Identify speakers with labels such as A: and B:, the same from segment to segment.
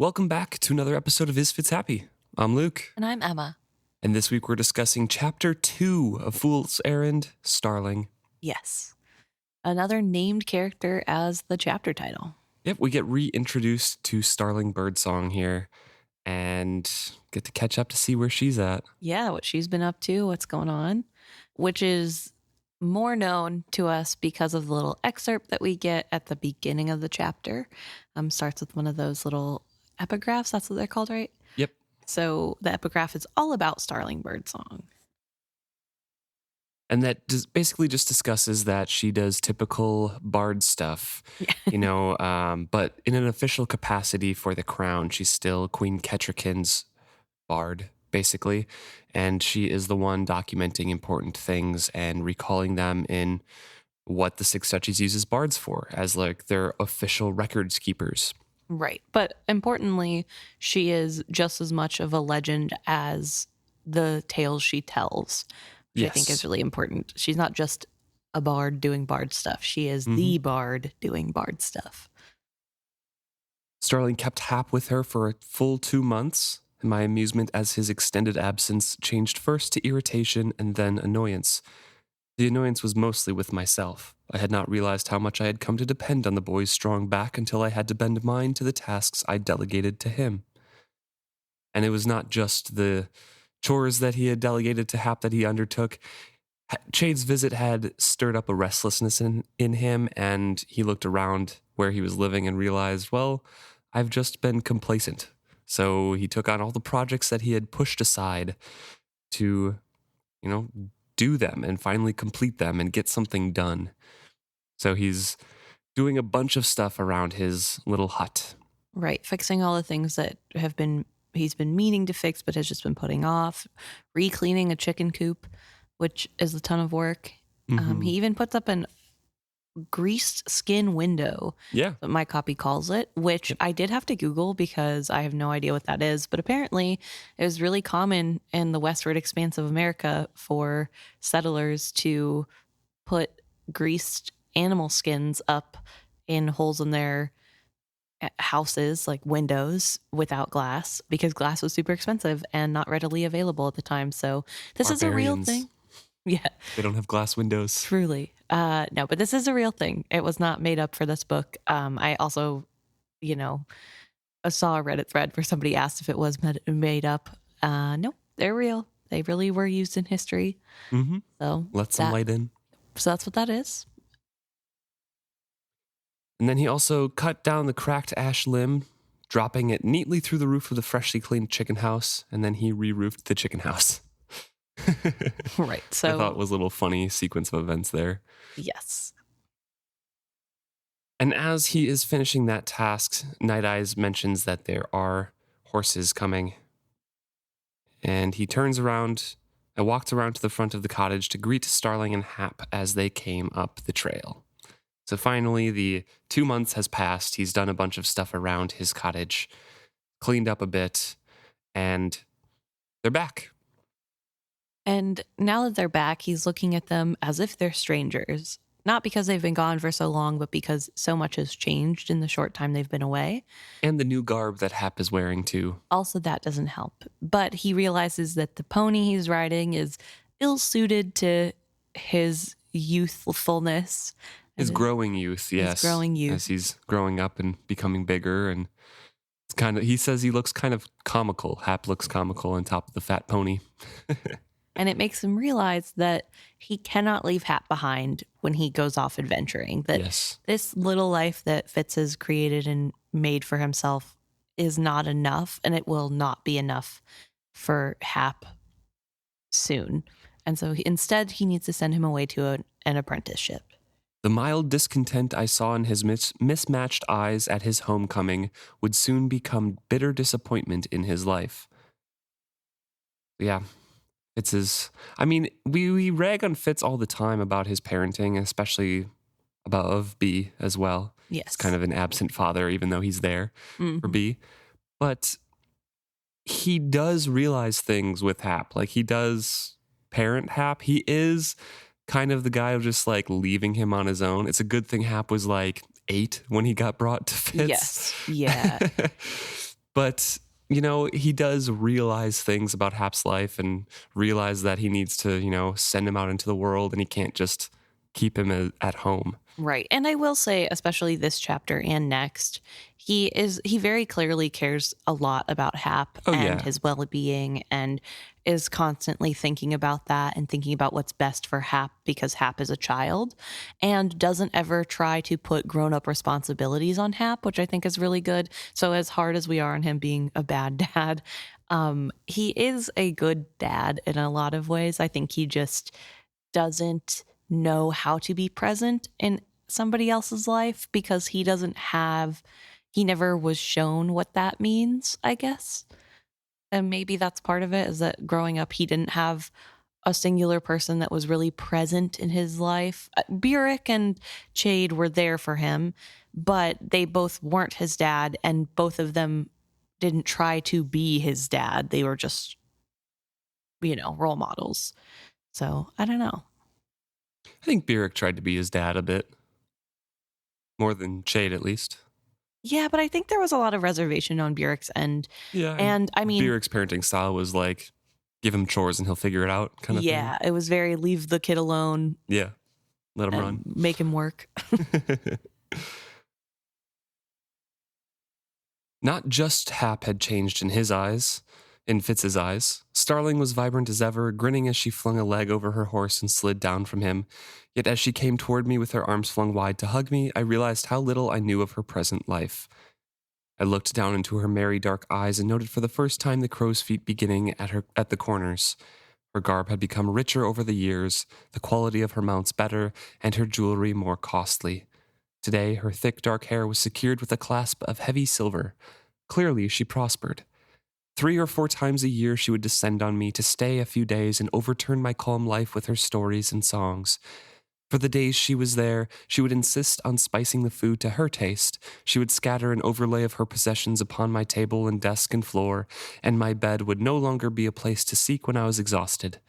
A: Welcome back to another episode of Is Fitz Happy. I'm Luke,
B: And I'm Emma.
A: and this week we're discussing Chapter 2 of Fool's Errand, Starling.
B: Yes. Another named character as the chapter title.
A: Yep, we get reintroduced to Starling Birdsong here, and get to catch up to see where she's at.
B: Yeah, what she's been up to, what's going on, which is more known to us because of the little excerpt that we get at the beginning of the chapter. Starts with one of those little epigraphs. That's what they're called, right?
A: Yep.
B: So the epigraph is all about Starling Birdsong.
A: And that basically just discusses that she does typical bard stuff, but in an official capacity for the crown. She's still Queen Kettrikin's bard, basically. And she is the one documenting important things and recalling them in what the Six Duchies uses bards for, as like their official records keepers.
B: Right. But importantly, she is just as much of a legend as the tales she tells, which I think is really important. She's not just a bard doing bard stuff. She is the bard doing bard stuff.
A: Starling kept Hap with her for a full 2 months, and my amusement as his extended absence changed first to irritation and then annoyance. The annoyance was mostly with myself. I had not realized how much I had come to depend on the boy's strong back until I had to bend mine to the tasks I delegated to him. And it was not just the chores that he had delegated to Hap that he undertook. Chade's visit had stirred up a restlessness in him, and he looked around where he was living and realized, well, I've just been complacent. So he took on all the projects that he had pushed aside to, do them and finally complete them and get something done. So he's doing a bunch of stuff around his little hut.
B: Right. Fixing all the things that he's been meaning to fix but has just been putting off. Re-cleaning a chicken coop, which is a ton of work. He even puts up an greased skin window.
A: Yeah.
B: What my copy calls it, which I did have to Google because I have no idea what that is. But apparently it was really common in the westward expanse of America for settlers to put greased animal skins up in holes in their houses, like windows, without glass, because glass was super expensive and not readily available at the time. So this is a real thing. Yeah.
A: They don't have glass windows.
B: Truly. No, but this is a real thing. It was not made up for this book. I also, saw a Reddit thread where somebody asked if it was made up. No, they're real. They really were used in history. So
A: let some light in.
B: So that's what that is.
A: And then he also cut down the cracked ash limb, dropping it neatly through the roof of the freshly cleaned chicken house, and then he re-roofed the chicken house.
B: Right. So
A: I thought it was a little funny sequence of events there.
B: Yes.
A: And as he is finishing that task, Night Eyes mentions that there are horses coming. And he turns around and walks around to the front of the cottage to greet Starling and Hap as they came up the trail. So finally, the 2 months has passed. He's done a bunch of stuff around his cottage, cleaned up a bit, and they're back.
B: And now that they're back, he's looking at them as if they're strangers. Not because they've been gone for so long, but because so much has changed in the short time they've been away.
A: And the new garb that Hap is wearing, too.
B: Also, that doesn't help. But he realizes that the pony he's riding is ill-suited to his youthfulness.
A: His growing youth, yes.
B: His growing youth.
A: As he's growing up and becoming bigger. And it's he says he looks kind of comical. Hap looks comical on top of the fat pony.
B: And it makes him realize that he cannot leave Hap behind when he goes off adventuring. That this little life that Fitz has created and made for himself is not enough, and it will not be enough for Hap soon. And so instead, he needs to send him away to an apprenticeship.
A: The mild discontent I saw in his mismatched eyes at his homecoming would soon become bitter disappointment in his life. Yeah. We rag on Fitz all the time about his parenting, especially of B as well.
B: Yes.
A: He's kind of an absent father, even though he's there for B. But he does realize things with Hap. Like, he does parent Hap. He is kind of the guy of just like leaving him on his own. It's a good thing Hap was like 8 when he got brought to Fitz.
B: Yes. Yeah.
A: But, he does realize things about Hap's life and realize that he needs to, send him out into the world and he can't just keep him at home.
B: Right. And I will say, especially this chapter and next, he very clearly cares a lot about Hap
A: Oh,
B: and
A: yeah.
B: his well-being, and is constantly thinking about that and thinking about what's best for Hap because Hap is a child, and doesn't ever try to put grown-up responsibilities on Hap, which I think is really good. So as hard as we are on him being a bad dad, he is a good dad in a lot of ways. I think he just doesn't know how to be present in somebody else's life because he never was shown what that means, I guess. And maybe that's part of it, is that growing up he didn't have a singular person that was really present in his life. Burek and Chade were there for him, but they both weren't his dad, and both of them didn't try to be his dad. They were just, role models. So I don't know.
A: I think Beric tried to be his dad a bit. More than Chade, at least.
B: Yeah, but I think there was a lot of reservation on Burek's end.
A: Yeah,
B: And I mean,
A: Beric's parenting style was like, give him chores and he'll figure it out kind of thing.
B: yeah, it was very leave the kid alone
A: Yeah, let him
B: and
A: run.
B: make him work.
A: Not just Hap had changed in his eyes, in Fitz's eyes. Starling was vibrant as ever, grinning as she flung a leg over her horse and slid down from him. Yet as she came toward me with her arms flung wide to hug me, I realized how little I knew of her present life. I looked down into her merry dark eyes and noted for the first time the crow's feet beginning at the corners. Her garb had become richer over the years, the quality of her mounts better, and her jewelry more costly. Today, her thick dark hair was secured with a clasp of heavy silver. Clearly, she prospered. 3 or 4 times a year, she would descend on me to stay a few days and overturn my calm life with her stories and songs. For the days she was there, she would insist on spicing the food to her taste. She would scatter an overlay of her possessions upon my table and desk and floor, and my bed would no longer be a place to seek when I was exhausted.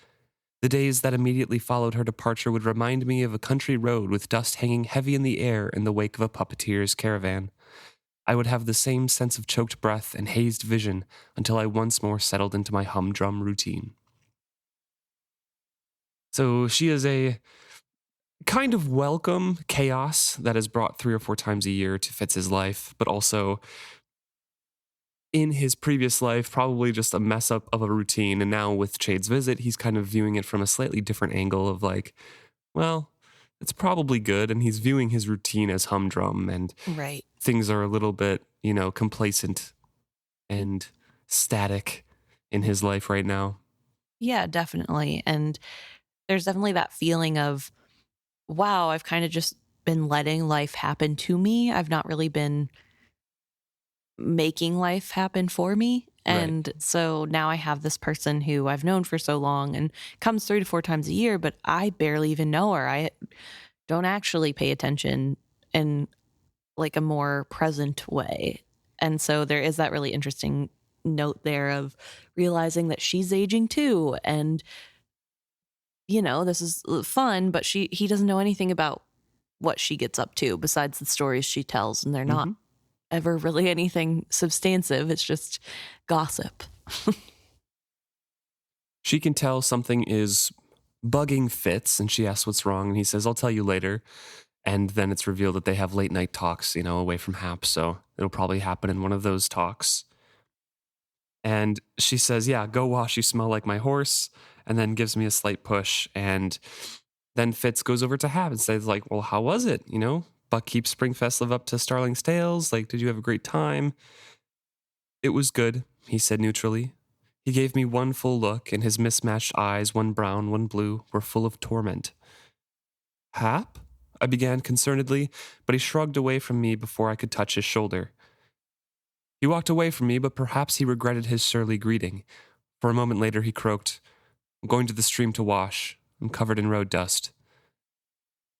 A: The days that immediately followed her departure would remind me of a country road with dust hanging heavy in the air in the wake of a puppeteer's caravan. I would have the same sense of choked breath and hazed vision until I once more settled into my humdrum routine. So she is a kind of welcome chaos that is brought 3 or 4 times a year to Fitz's life, but also in his previous life, probably just a mess up of a routine. And now with Chade's visit, he's kind of viewing it from a slightly different angle of like, well, it's probably good. And he's viewing his routine as humdrum and
B: Right.
A: things are a little bit, complacent and static in his life right now.
B: Yeah, definitely. And there's definitely that feeling of, wow, I've kind of just been letting life happen to me. I've not really been making life happen for me.
A: Right.
B: And so now I have this person who I've known for so long and comes 3 to 4 times a year, but I barely even know her. I don't actually pay attention in like a more present way. And so there is that really interesting note there of realizing that she's aging too. And, this is fun, but he doesn't know anything about what she gets up to besides the stories she tells. And they're not ever really anything substantive. It's just gossip.
A: She can tell something is bugging Fitz, and she asks what's wrong, and he says, I'll tell you later. And then it's revealed that they have late night talks, away from Hap, so it'll probably happen in one of those talks. And she says, yeah, go wash, you smell like my horse, and then gives me a slight push. And then Fitz goes over to Hap and says, like, well, how was it? Buck keeps Springfest live up to Starling's tales? Like, did you have a great time? It was good, he said neutrally. He gave me one full look, and his mismatched eyes, one brown, one blue, were full of torment. Hap? I began concernedly, but he shrugged away from me before I could touch his shoulder. He walked away from me, but perhaps he regretted his surly greeting. For a moment later, he croaked, I'm going to the stream to wash. I'm covered in road dust.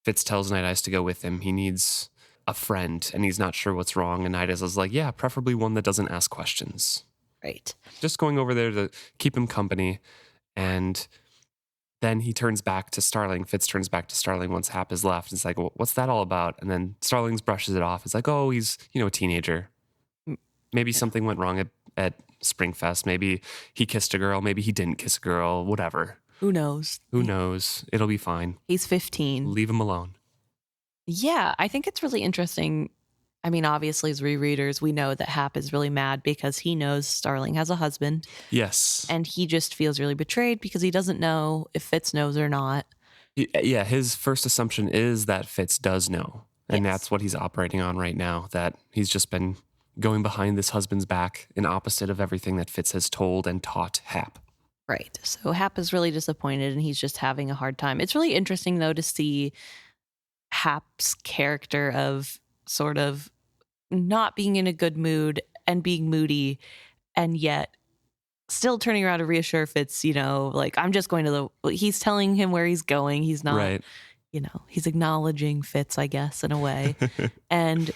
A: Fitz tells Night Eyes to go with him. He needs a friend, and he's not sure what's wrong. And Night Eyes is like, yeah, preferably one that doesn't ask questions.
B: Right.
A: Just going over there to keep him company. And then he turns back to Starling. Fitz turns back to Starling once Hap is left. It's like, well, what's that all about? And then Starling brushes it off. It's like, oh, he's, a teenager. Maybe something went wrong at Springfest. Maybe he kissed a girl. Maybe he didn't kiss a girl. Whatever.
B: Who knows?
A: Who knows? It'll be fine.
B: He's 15.
A: Leave him alone.
B: Yeah, I think it's really interesting. I mean, obviously, as rereaders, we know that Hap is really mad because he knows Starling has a husband.
A: Yes.
B: And he just feels really betrayed because he doesn't know if Fitz knows or not.
A: Yeah, his first assumption is that Fitz does know. And
B: Yes.
A: that's what he's operating on right now, that he's just been going behind this husband's back in opposite of everything that Fitz has told and taught Hap.
B: Right. So Hap is really disappointed and he's just having a hard time. It's really interesting, though, to see Hap's character of sort of not being in a good mood and being moody and yet still turning around to reassure Fitz, like, I'm just going to he's telling him where he's going. He's not,
A: Right.
B: He's acknowledging Fitz, I guess, in a way. And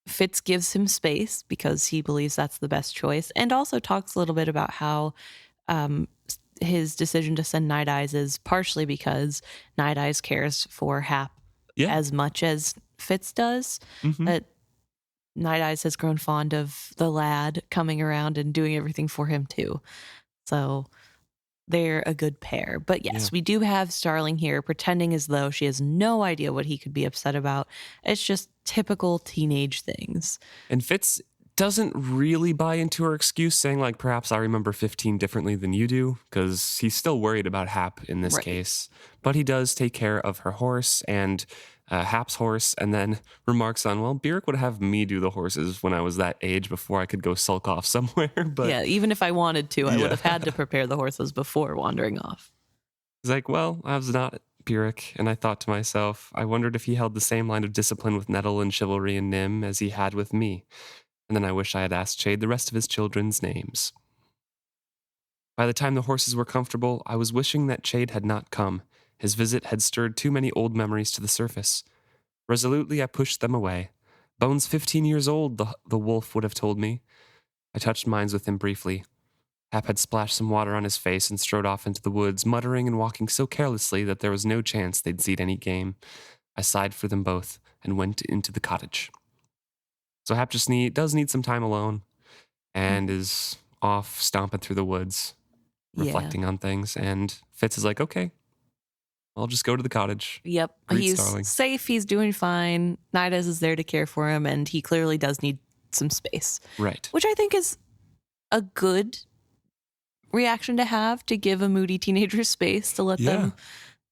B: Fitz gives him space because he believes that's the best choice, and also talks a little bit about how his decision to send Night Eyes is partially because Night Eyes cares for Hap as much as Fitz does.
A: Mm-hmm.
B: That Night Eyes has grown fond of the lad coming around and doing everything for him too. So they're a good pair. But yes, we do have Starling here pretending as though she has no idea what he could be upset about. It's just typical teenage things.
A: And Fitz doesn't really buy into her excuse, saying, like, perhaps I remember 15 differently than you do, because he's still worried about Hap in this case. But he does take care of her horse and Hap's horse, and then remarks on, well, Byrrc would have me do the horses when I was that age before I could go sulk off somewhere. But
B: yeah, even if I wanted to, I would have had to prepare the horses before wandering off.
A: He's like, well, I was not Byrrc, and I thought to myself, I wondered if he held the same line of discipline with Nettle and Chivalry and Nim as he had with me. And then I wish I had asked Chade the rest of his children's names. By the time the horses were comfortable, I was wishing that Chade had not come. His visit had stirred too many old memories to the surface. Resolutely, I pushed them away. Bones 15 years old, the wolf would have told me. I touched minds with him briefly. Hap had splashed some water on his face and strode off into the woods, muttering and walking so carelessly that there was no chance they'd seed any game. I sighed for them both and went into the cottage. So Hap just does need some time alone and is off stomping through the woods, reflecting on things. And Fitz is like, okay, I'll just go to the cottage.
B: Yep. He's safe. He's doing fine. Night Eyes is there to care for him, and he clearly does need some space.
A: Right.
B: Which I think is a good reaction to have, to give a moody teenager space to let them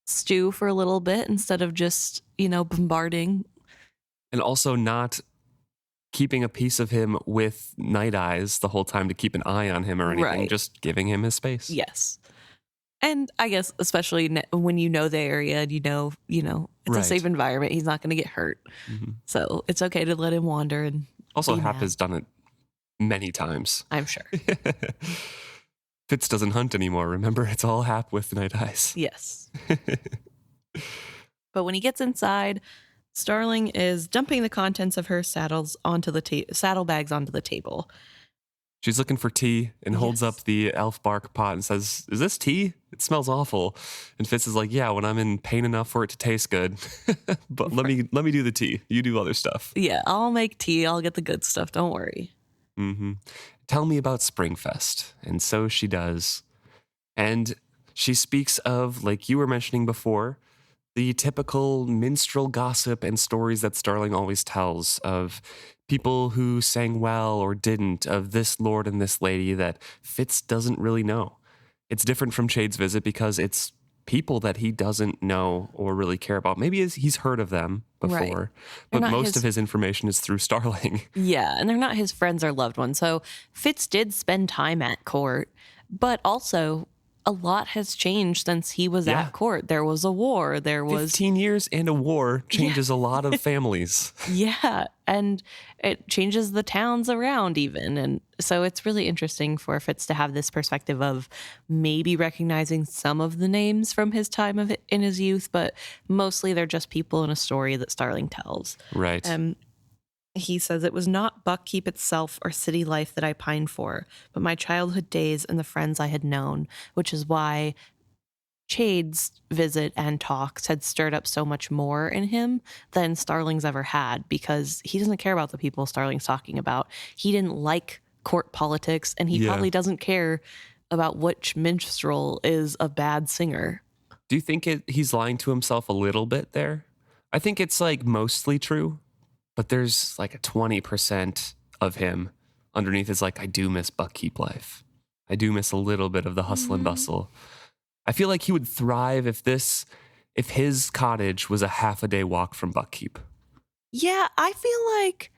B: stew for a little bit instead of just, bombarding.
A: And also not keeping a piece of him with Night Eyes the whole time to keep an eye on him or anything, just giving him his space.
B: Yes. And I guess especially when you know the area and it's a safe environment, he's not going to get hurt. Mm-hmm. So it's okay to let him wander. And
A: also, Hap has done it many times.
B: I'm sure.
A: Fitz doesn't hunt anymore, remember? It's all Hap with Night Eyes.
B: Yes. But when he gets inside, Starling is dumping the contents of her saddles onto the saddlebags onto the table.
A: She's looking for tea and holds up the elf bark pot and says, is this tea? It smells awful. And Fitz is like, yeah, when I'm in pain enough for it to taste good. But let me do the tea. You do other stuff.
B: Yeah, I'll make tea. I'll get the good stuff. Don't worry.
A: Mm-hmm. Tell me about Springfest. And so she does. And she speaks of, like you were mentioning before, the typical minstrel gossip and stories that Starling always tells of people who sang well or didn't, of this lord and this lady that Fitz doesn't really know. It's different from Chade's visit because it's people that he doesn't know or really care about. Maybe he's heard of them before, but most of his information is through Starling.
B: Yeah, and they're not his friends or loved ones. So Fitz did spend time at court, but also a lot has changed since he was at court. There was a war. There was
A: 15 years and a war changes a lot of families.
B: Yeah, and it changes the towns around even. And so it's really interesting for Fitz to have this perspective of maybe recognizing some of the names from his time in his youth, but mostly they're just people in a story that Starling tells.
A: Right.
B: He says, it was not Buckkeep itself or city life that I pined for, but my childhood days and the friends I had known, which is why Chade's visit and talks had stirred up so much more in him than Starling's ever had, because he doesn't care about the people Starling's talking about. He didn't like court politics, and he
A: Yeah.
B: probably doesn't care about which minstrel is a bad singer.
A: Do you think he's lying to himself a little bit there? I think it's like mostly true, but there's like a 20% of him underneath is like, I do miss Buckkeep life. I do miss a little bit of the hustle and bustle. I feel like he would thrive if his cottage was a half a day walk from Buckkeep.
B: Yeah, I feel like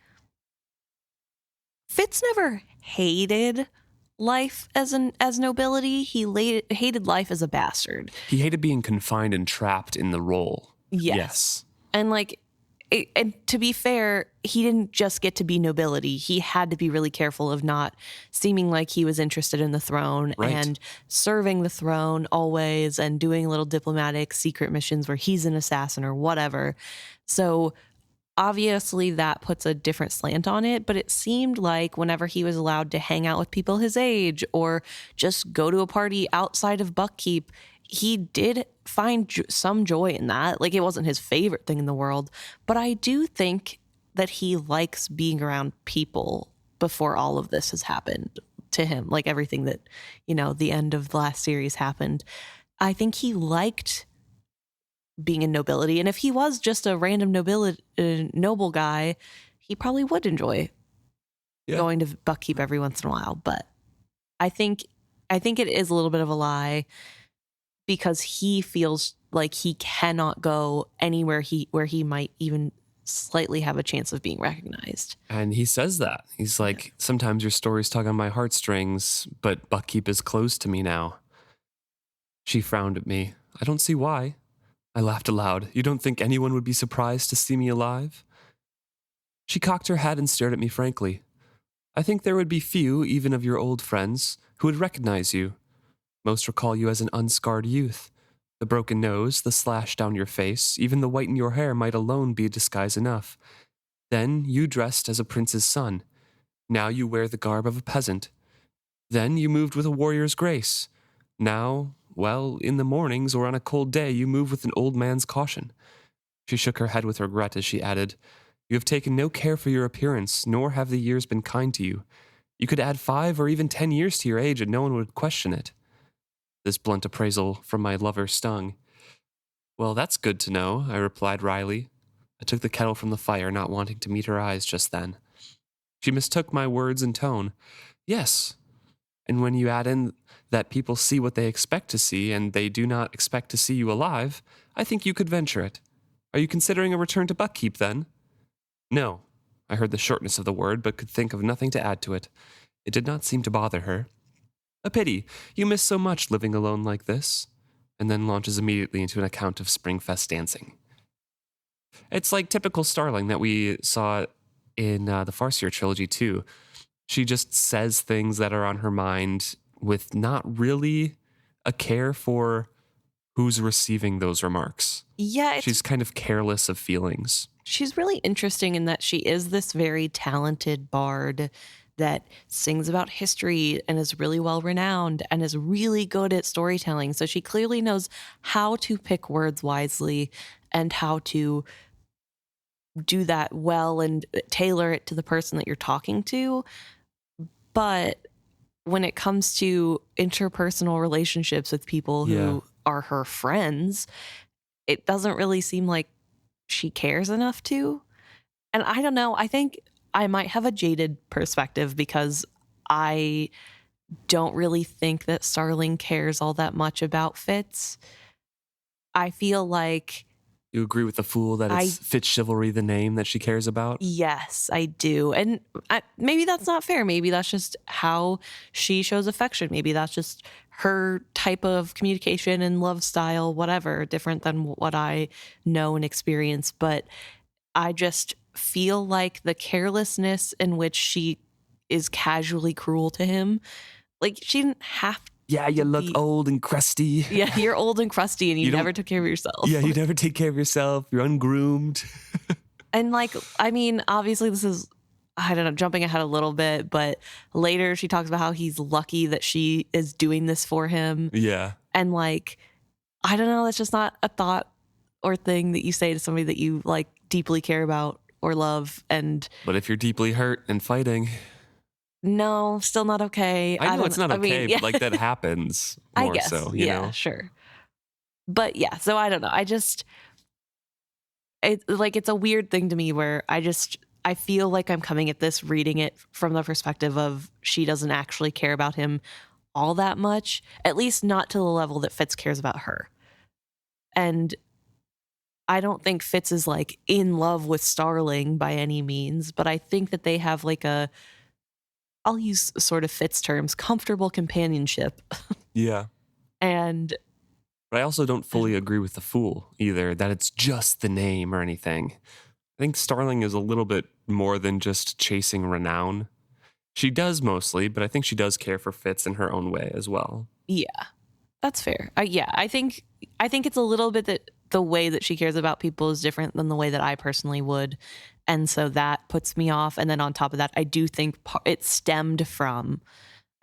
B: Fitz never hated life as nobility. He hated life as a bastard.
A: He hated being confined and trapped in the role.
B: Yes. And like, and to be fair, he didn't just get to be nobility. He had to be really careful of not seeming like he was interested in the throne,
A: Right.
B: and serving the throne always, and doing little diplomatic secret missions where he's an assassin or whatever. So obviously that puts a different slant on it, but it seemed like whenever he was allowed to hang out with people his age or just go to a party outside of Buckkeep, he did find some joy in that. Like, it wasn't his favorite thing in the world, but I do think that he likes being around people before all of this has happened to him. Like everything that, the end of the last series happened. I think he liked being in nobility. And if he was just a random noble guy, he probably would enjoy going to Buckkeep every once in a while. But I think it is a little bit of a lie, because he feels like he cannot go anywhere where he might even slightly have a chance of being recognized.
A: And he says that. He's like, sometimes your stories tug on my heartstrings, but Buckkeep is closed to me now. She frowned at me. I don't see why. I laughed aloud. You don't think anyone would be surprised to see me alive? She cocked her head and stared at me frankly. I think there would be few, even of your old friends, who would recognize you. Most recall you as an unscarred youth. The broken nose, the slash down your face, even the white in your hair might alone be a disguise enough. Then you dressed as a prince's son. Now you wear the garb of a peasant. Then you moved with a warrior's grace. Now, well, in the mornings or on a cold day, you move with an old man's caution. She shook her head with regret as she added, You have taken no care for your appearance, nor have the years been kind to you. You could add 5 or even 10 years to your age and no one would question it. This blunt appraisal from my lover stung. Well, that's good to know, I replied wryly. I took the kettle from the fire, not wanting to meet her eyes just then. She mistook my words and tone. Yes, and when you add in that people see what they expect to see, and they do not expect to see you alive, I think you could venture it. Are you considering a return to Buckkeep, then? No. I heard the shortness of the word, but could think of nothing to add to it. It did not seem to bother her. A pity. You miss so much living alone like this. And then launches immediately into an account of Springfest dancing. It's like typical Starling that we saw in the Farseer trilogy, too. She just says things that are on her mind with not really a care for who's receiving those remarks.
B: Yeah.
A: She's kind of careless of feelings.
B: She's really interesting in that she is this very talented bard that sings about history and is really well renowned and is really good at storytelling. So she clearly knows how to pick words wisely and how to do that well and tailor it to the person that you're talking to. But when it comes to interpersonal relationships with people who are her friends, it doesn't really seem like she cares enough to. And I don't know, I think I might have a jaded perspective because I don't really think that Starling cares all that much about Fitz. I feel like...
A: You agree with the fool that it's Fitz chivalry, the name that she cares about?
B: Yes, I do. And maybe that's not fair. Maybe that's just how she shows affection. Maybe that's just her type of communication and love style, whatever, different than what I know and experience. But I just feel like the carelessness in which she is casually cruel to him, like she didn't have to.
A: Yeah, you look old and crusty.
B: Yeah, you're old and crusty and you never took care of yourself.
A: Yeah, you never take care of yourself. You're ungroomed.
B: And like, I mean, obviously this is, I don't know, jumping ahead a little bit, but later she talks about how he's lucky that she is doing this for him.
A: Yeah.
B: And like, I don't know. That's just not a thought or thing that you say to somebody that you like deeply care about or love. And
A: But if you're deeply hurt and fighting,
B: no, still not okay.
A: I know
B: don't
A: it's
B: know.
A: not
B: I mean,
A: okay,
B: yeah,
A: but like that happens
B: I
A: more
B: guess.
A: so, you
B: Yeah,
A: know?
B: sure. But yeah, so I don't know. It's a weird thing to me where I feel like I'm coming at this reading it from the perspective of she doesn't actually care about him all that much, at least not to the level that Fitz cares about her. And I don't think Fitz is like in love with Starling by any means, but I think that they have like I'll use sort of Fitz terms, comfortable companionship.
A: Yeah.
B: And
A: But I also don't fully agree with the Fool either, that it's just the name or anything. I think Starling is a little bit more than just chasing renown. She does mostly, but I think she does care for Fitz in her own way as well.
B: yeah, that's fair. Yeah, I think it's a little bit that the way that she cares about people is different than the way that I personally would, and so that puts me off. And then on top of that, I do think it stemmed from.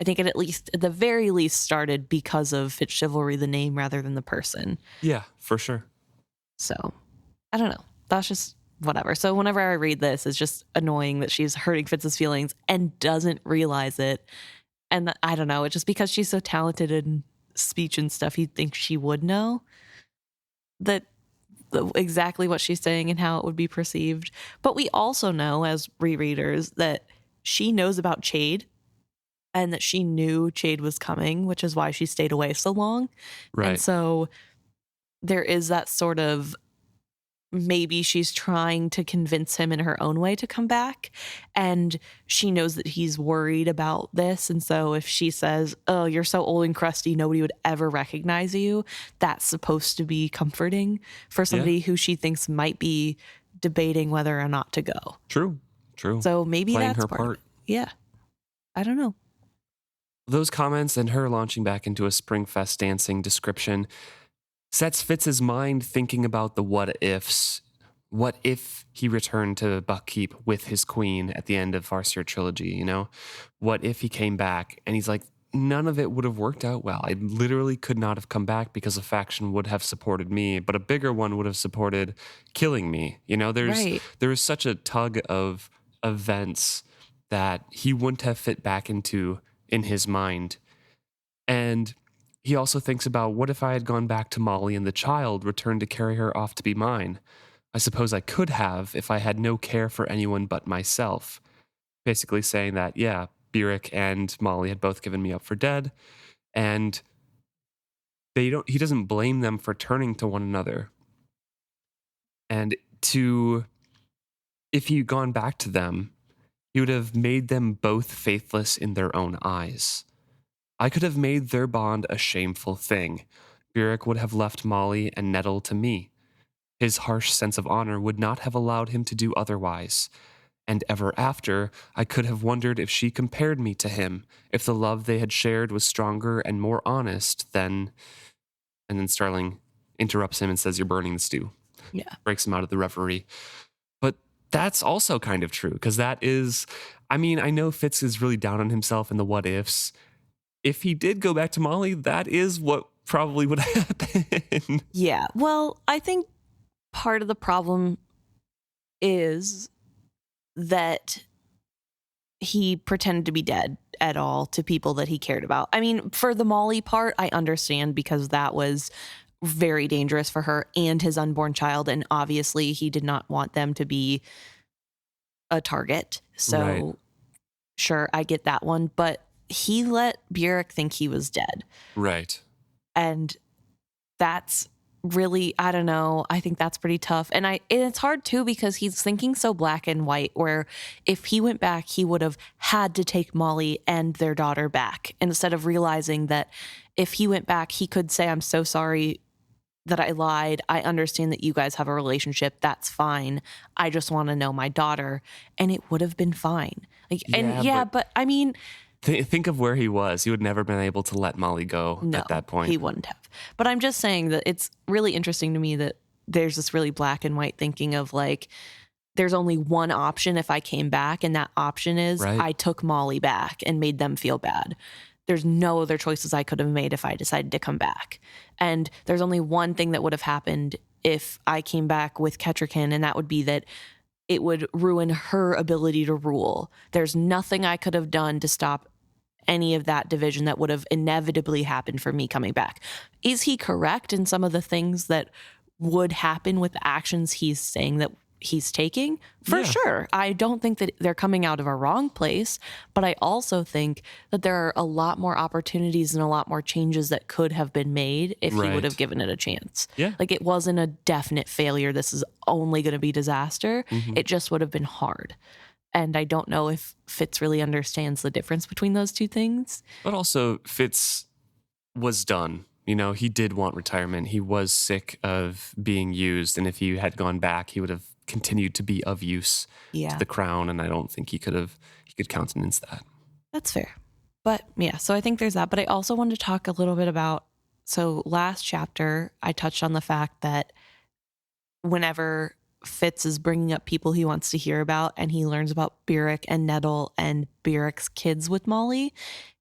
B: I think it at the very least started because of Fitz chivalry, the name rather than the person.
A: Yeah, for sure.
B: So I don't know. That's just whatever. So whenever I read this, it's just annoying that she's hurting Fitz's feelings and doesn't realize it. And I don't know. It's just because she's so talented in speech and stuff, you'd think she would know that exactly what she's saying and how it would be perceived. But we also know as rereaders that she knows about Chade and that she knew Chade was coming, which is why she stayed away so long.
A: Right.
B: And so there is that sort of maybe she's trying to convince him in her own way to come back. And she knows that he's worried about this. And so if she says, oh, you're so old and crusty, nobody would ever recognize you, that's supposed to be comforting for somebody who she thinks might be debating whether or not to go.
A: True.
B: So maybe
A: Playing
B: that's
A: her
B: part of
A: part.
B: it. Yeah. I don't know.
A: Those comments and her launching back into a Springfest dancing description sets Fitz's mind thinking about the what ifs. What if he returned to Buckkeep with his queen at the end of Farseer Trilogy, you know? What if he came back and he's like, none of it would have worked out well. I literally could not have come back because a faction would have supported me, but a bigger one would have supported killing me. You know, there is such a tug of events that he wouldn't have fit back into in his mind. And he also thinks about, what if I had gone back to Molly and the child returned to carry her off to be mine? I suppose I could have if I had no care for anyone but myself. Basically saying that, yeah, Beric and Molly had both given me up for dead, and he doesn't blame them for turning to one another. And if he'd gone back to them, he would have made them both faithless in their own eyes. I could have made their bond a shameful thing. Beric would have left Molly and Nettle to me. His harsh sense of honor would not have allowed him to do otherwise. And ever after, I could have wondered if she compared me to him, if the love they had shared was stronger and more honest than... And then Starling interrupts him and says, you're burning the stew.
B: Yeah.
A: Breaks him out of the reverie. But that's also kind of true, because that is... I mean, I know Fitz is really down on himself in the what ifs. If he did go back to Molly, that is what probably would happen.
B: Yeah. Well, I think part of the problem is that he pretended to be dead at all to people that he cared about. I mean, for the Molly part, I understand because that was very dangerous for her and his unborn child. And obviously he did not want them to be a target. So
A: Right.
B: Sure, I get that one. But he let Beric think he was dead.
A: Right.
B: And that's really, I don't know. I think that's pretty tough. And it's hard too, because he's thinking so black and white, where if he went back, he would have had to take Molly and their daughter back, instead of realizing that if he went back, he could say, I'm so sorry that I lied. I understand that you guys have a relationship. That's fine. I just want to know my daughter. And it would have been fine. But I mean,
A: think of where he was. He would never been able to let Molly go at that point.
B: He wouldn't have. But I'm just saying that it's really interesting to me that there's this really black and white thinking of like, there's only one option if I came back, and that option is I took Molly back and made them feel bad. there's no other choices I could have made if I decided to come back. And there's only one thing that would have happened if I came back with Kettrikin, and that would be that it would ruin her ability to rule. There's nothing I could have done to stop any of that division that would have inevitably happened for me coming back. Is he correct in some of the things that would happen with the actions he's saying that he's taking? For sure. I don't think that they're coming out of a wrong place, but I also think that there are a lot more opportunities and a lot more changes that could have been made if he would have given it a chance.
A: Yeah.
B: Like, it wasn't a definite failure. This is only going to be disaster. It just would have been hard. And I don't know if Fitz really understands the difference between those two things.
A: But also, Fitz was done. You know, he did want retirement. He was sick of being used. And if he had gone back, he would have continued to be of use to the crown. And I don't think he could countenance that.
B: That's fair. But yeah, so I think there's that. But I also wanted to talk a little bit about, so last chapter, I touched on the fact that whenever Fitz is bringing up people he wants to hear about and he learns about Burrick and Nettle and Burrick's kids with Molly,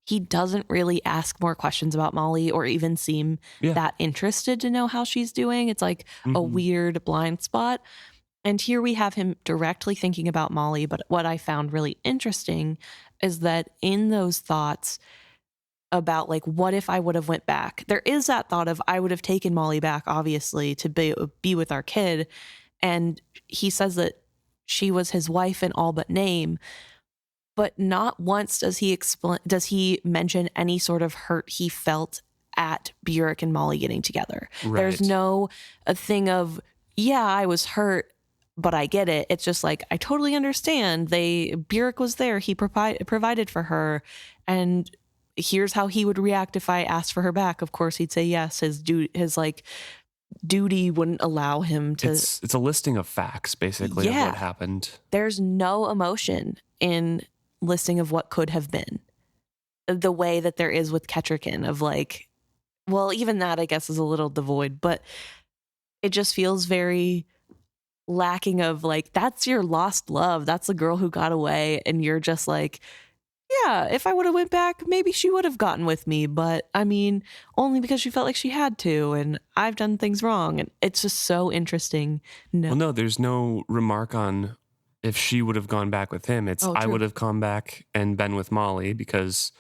B: he doesn't really ask more questions about Molly or even seem that interested to know how she's doing. It's like a weird blind spot. And here we have him directly thinking about Molly. But what I found really interesting is that in those thoughts about, like, what if I would have went back? There is that thought of, I would have taken Molly back, obviously, to be with our kid. And he says that she was his wife in all but name. But not once does he mention any sort of hurt he felt at Burrick and Molly getting together.
A: Right.
B: There's no a thing of, yeah, I was hurt, but I get it. It's just like, I totally understand. Burrick was there. He provided for her. And here's how he would react if I asked for her back. Of course, he'd say yes. His duty wouldn't allow him to.
A: It's a listing of facts, basically, of what happened.
B: There's no emotion in listing of what could have been, the way that there is with Kettrikin of, like, well, even that I guess is a little devoid, but it just feels very lacking of, like, that's your lost love. That's the girl who got away. And you're just like, yeah, if I would have went back, maybe she would have gotten with me. But I mean, only because she felt like she had to, and I've done things wrong. And it's just so interesting.
A: No, there's no remark on if she would have gone back with him. It's, I would have come back and been with Molly because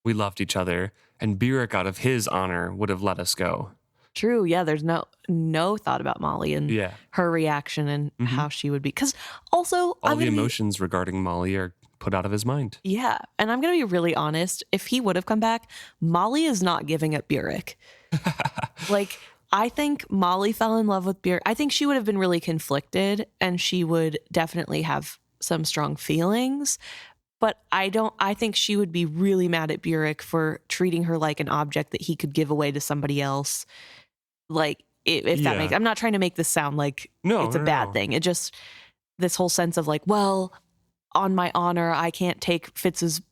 A: we loved each other. And Burrick, out of his honor, would have let us go.
B: True. Yeah, there's no thought about Molly and her reaction and how she would be. Because also,
A: all the emotions regarding Molly are put out of his mind.
B: Yeah. And I'm going to be really honest. If he would have come back, Molly is not giving up Burrick. Like, I think Molly fell in love with Burrick. I think she would have been really conflicted and she would definitely have some strong feelings. But I think she would be really mad at Burrick for treating her like an object that he could give away to somebody else. Like, if that makes, I'm not trying to make this sound like it's a bad thing. It just, this whole sense of, like, well, on my honor, I can't take Fitz's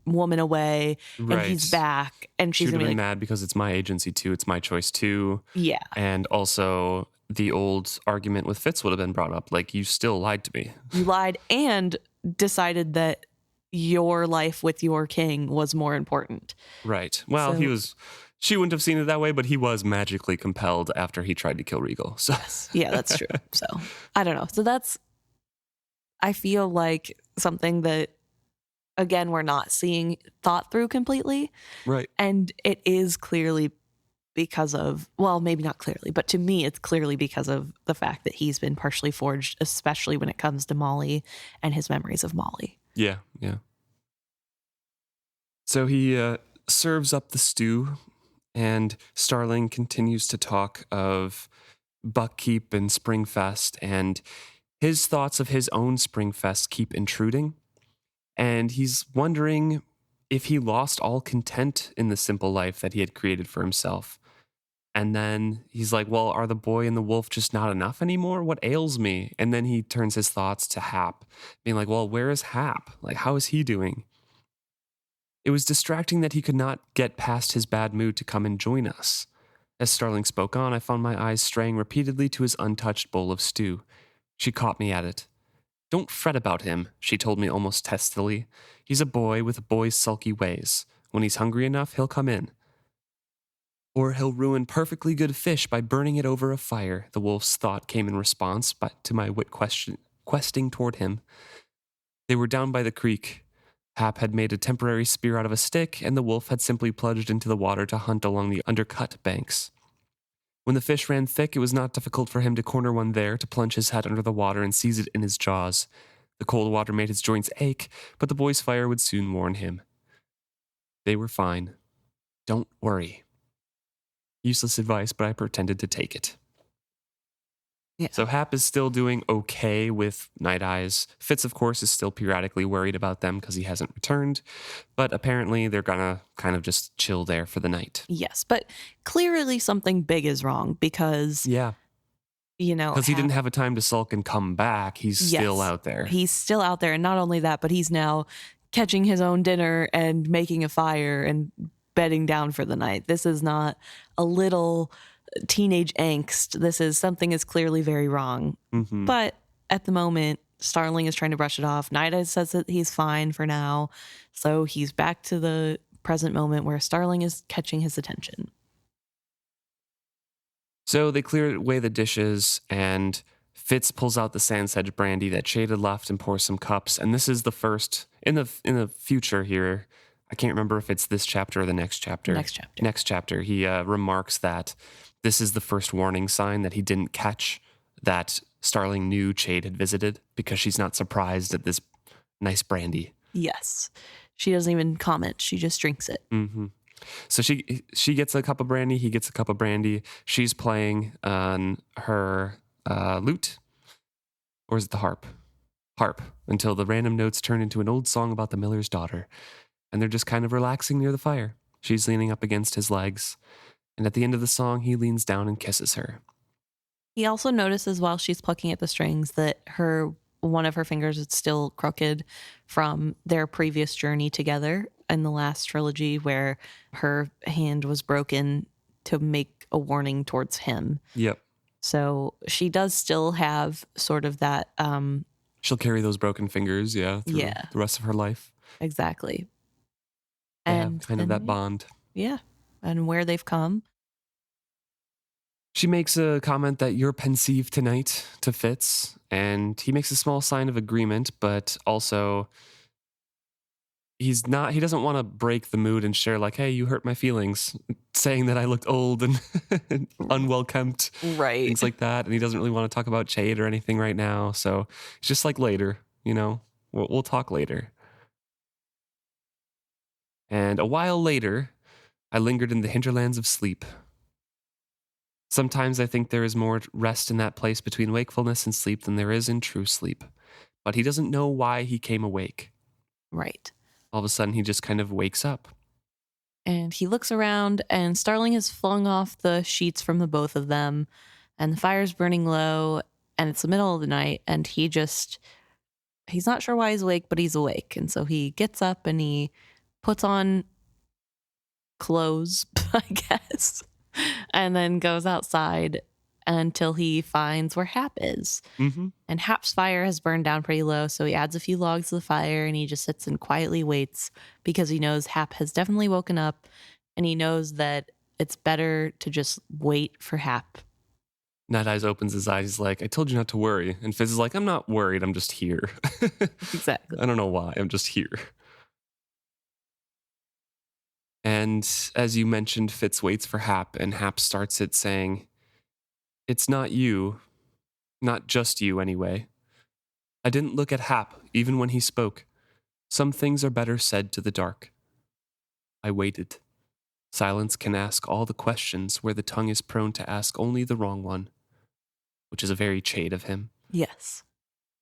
B: woman away and he's back. And she's gonna be like,
A: mad because it's my agency too. It's my choice too.
B: Yeah.
A: And also the old argument with Fitz would have been brought up. Like, you still lied to me.
B: You lied and decided that your life with your king was more important.
A: Right. Well, she wouldn't have seen it that way, but he was magically compelled after he tried to kill Regal. So
B: yeah, that's true. So I don't know. So I feel like something that, again, we're not seeing thought through completely.
A: Right.
B: And it is clearly because of, well, maybe not clearly, but to me, it's clearly because of the fact that he's been partially forged, especially when it comes to Molly and his memories of Molly.
A: Yeah. So he serves up the stew, and Starling continues to talk of Buckkeep and Springfest, and his thoughts of his own Springfest keep intruding. And he's wondering if he lost all content in the simple life that he had created for himself. And then he's like, well, are the boy and the wolf just not enough anymore? What ails me? And then he turns his thoughts to Hap, being like, well, where is Hap? Like, how is he doing? It was distracting that he could not get past his bad mood to come and join us. As Starling spoke on, I found my eyes straying repeatedly to his untouched bowl of stew. She caught me at it. Don't fret about him, she told me almost testily. He's a boy with a boy's sulky ways. When he's hungry enough, he'll come in. Or he'll ruin perfectly good fish by burning it over a fire, the wolf's thought came in response to my questing toward him. They were down by the creek. Hap had made a temporary spear out of a stick, and the wolf had simply plunged into the water to hunt along the undercut banks. When the fish ran thick, it was not difficult for him to corner one there, to plunge his head under the water and seize it in his jaws. The cold water made his joints ache, but the boy's fire would soon warn him. They were fine. Don't worry. Useless advice, but I pretended to take it.
B: Yeah.
A: So Hap is still doing okay with Night Eyes. Fitz, of course, is still periodically worried about them because he hasn't returned. But apparently they're gonna kind of just chill there for the night.
B: Yes, but clearly something big is wrong because,
A: Yeah. Because he didn't have a time to sulk and come back. He's still out there.
B: He's still out there. And not only that, but he's now catching his own dinner and making a fire and bedding down for the night. This is not a little teenage angst. This is something is clearly very wrong.
A: Mm-hmm.
B: But at the moment, Starling is trying to brush it off. Night Eyes says that he's fine for now. So he's back to the present moment where Starling is catching his attention.
A: So they clear away the dishes, and Fitz pulls out the sand-sedge brandy that Chade had left and pours some cups. And this is the first in the future here. I can't remember if it's this chapter or the next chapter. Next chapter. He remarks that this is the first warning sign that he didn't catch that Starling knew Chade had visited, because she's not surprised at this nice brandy.
B: Yes. She doesn't even comment. She just drinks it.
A: Mm-hmm. So she gets a cup of brandy. He gets a cup of brandy. She's playing on her lute. Or is it the harp? Harp. Until the random notes turn into an old song about the miller's daughter. And they're just kind of relaxing near the fire. She's leaning up against his legs. And at the end of the song, he leans down and kisses her.
B: He also notices while she's plucking at the strings that one of her fingers is still crooked from their previous journey together in the last trilogy, where her hand was broken to make a warning towards him.
A: Yep.
B: So she does still have sort of that...
A: she'll carry those broken fingers, through the rest of her life.
B: Exactly.
A: They have kind of that bond.
B: Yeah. And where they've come.
A: She makes a comment that you're pensive tonight to Fitz, and he makes a small sign of agreement, but also he doesn't want to break the mood and share like, hey, you hurt my feelings, saying that I looked old and unwelcomed,
B: right?
A: Things like that. And he doesn't really want to talk about Chade or anything right now. So it's just like later, we'll talk later. And a while later, I lingered in the hinterlands of sleep. Sometimes I think there is more rest in that place between wakefulness and sleep than there is in true sleep. But he doesn't know why he came awake.
B: Right.
A: All of a sudden, he just kind of wakes up.
B: And he looks around, and Starling has flung off the sheets from the both of them, and the fire's burning low, and it's the middle of the night, and he's not sure why he's awake, but he's awake. And so he gets up and he puts on clothes, I guess, and then goes outside until he finds where Hap is.
A: Mm-hmm.
B: And Hap's fire has burned down pretty low, so he adds a few logs to the fire, and he just sits and quietly waits, because he knows Hap has definitely woken up, and he knows that it's better to just wait for Hap.
A: Night Eyes opens his eyes. He's like, I told you not to worry. And Fizz is like, I'm not worried. I'm just here.
B: Exactly.
A: I don't know why. I'm just here. And as you mentioned, Fitz waits for Hap, and Hap starts it saying, it's not you. Not just you, anyway. I didn't look at Hap, even when he spoke. Some things are better said to the dark. I waited. Silence can ask all the questions where the tongue is prone to ask only the wrong one, which is a very Chade of him.
B: Yes.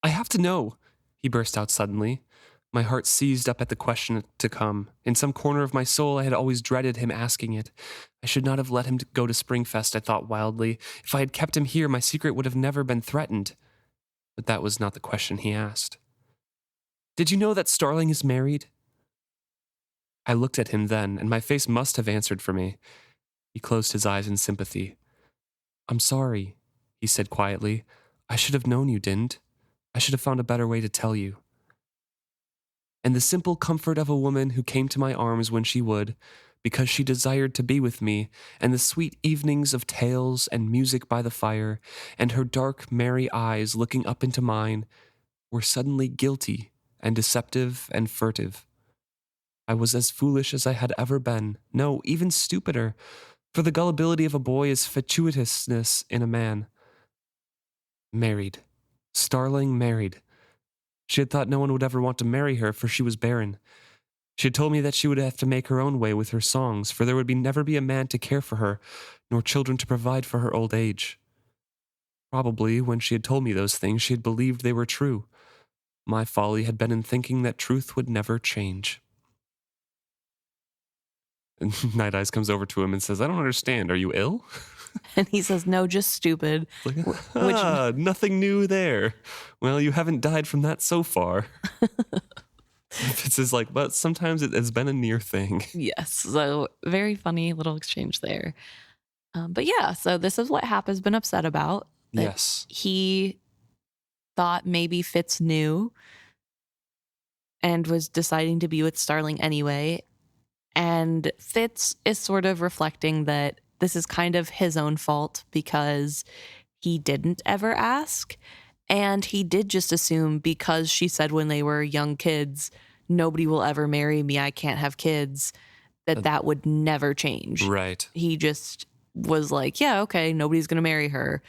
A: I have to know, he burst out suddenly. My heart seized up at the question to come. In some corner of my soul, I had always dreaded him asking it. I should not have let him go to Springfest, I thought wildly. If I had kept him here, my secret would have never been threatened. But that was not the question he asked. Did you know that Starling is married? I looked at him then, and my face must have answered for me. He closed his eyes in sympathy. I'm sorry, he said quietly. I should have known you didn't. I should have found a better way to tell you. and the simple comfort of a woman who came to my arms when she would, because she desired to be with me, and the sweet evenings of tales and music by the fire, and her dark, merry eyes looking up into mine, were suddenly guilty and deceptive and furtive. I was as foolish as I had ever been, no, even stupider, for the gullibility of a boy is fatuitousness in a man. Married. Starling married. She had thought no one would ever want to marry her, for she was barren. She had told me that she would have to make her own way with her songs, for there would never be a man to care for her, nor children to provide for her old age. Probably, when she had told me those things, she had believed they were true. My folly had been in thinking that truth would never change. And Night Eyes comes over to him and says, I don't understand. Are you ill?
B: And he says, no, just stupid.
A: Like,
B: Which
A: nothing new there. Well, you haven't died from that so far. Fitz is like, but sometimes it has been a near thing.
B: yes, so very funny little exchange there. But yeah, so this is what Hap has been upset about. That
A: Yes.
B: he thought maybe Fitz knew and was deciding to be with Starling anyway. And Fitz is sort of reflecting that this is kind of his own fault because he didn't ever ask. And he did just assume because she said when they were young kids, nobody will ever marry me, I can't have kids, that would never change.
A: Right.
B: He just was like, yeah, okay, nobody's going to marry her.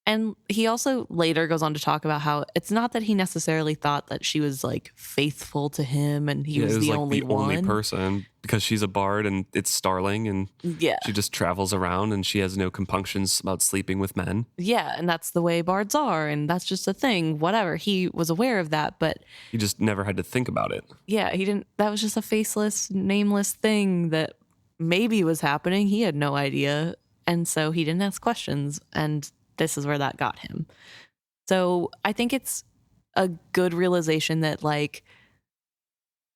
B: And he also later goes on to talk about how it's not that he necessarily thought that she was like faithful to him and he was
A: it was
B: the
A: like
B: only
A: the
B: one.
A: only person because she's a bard and it's Starling and
B: Yeah.
A: she just travels around and she has no compunctions about sleeping with men.
B: Yeah, and that's the way bards are and that's just a thing. Whatever. He was aware of that, but
A: He just never had to think about it.
B: yeah, he didn't. That was just a faceless, nameless thing that maybe was happening. He had no idea. And so he didn't ask questions. And this is where that got him. So I think it's a good realization that, like,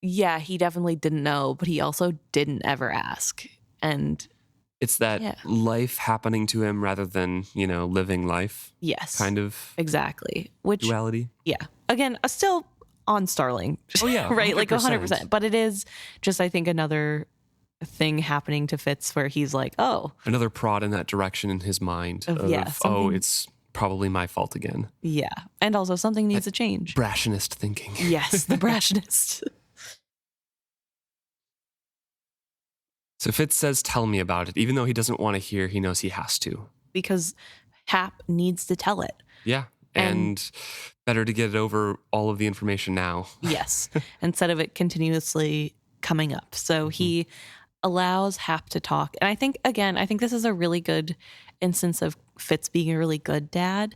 B: yeah, he definitely didn't know, but he also didn't ever ask. And
A: It's that
B: Yeah.
A: life happening to him rather than, living life
B: yes,
A: kind of
B: exactly. Which,
A: duality.
B: yeah, again, still on Starling.
A: Oh, yeah.
B: right? Like
A: 100%.
B: 100%. But it is just, I think, another thing happening to Fitz where he's like, oh,
A: Another prod in that direction in his mind of,
B: something-
A: it's probably my fault again.
B: yeah. And also something needs to change.
A: Brashness thinking.
B: Yes, the brashness.
A: So Fitz says, tell me about it. Even though he doesn't want to hear, he knows he has to.
B: Because Hap needs to tell it.
A: Yeah. And better to get over all of the information now.
B: Yes. Instead of it continuously coming up. So he allows Hap to talk. And I think this is a really good instance of Fitz being a really good dad,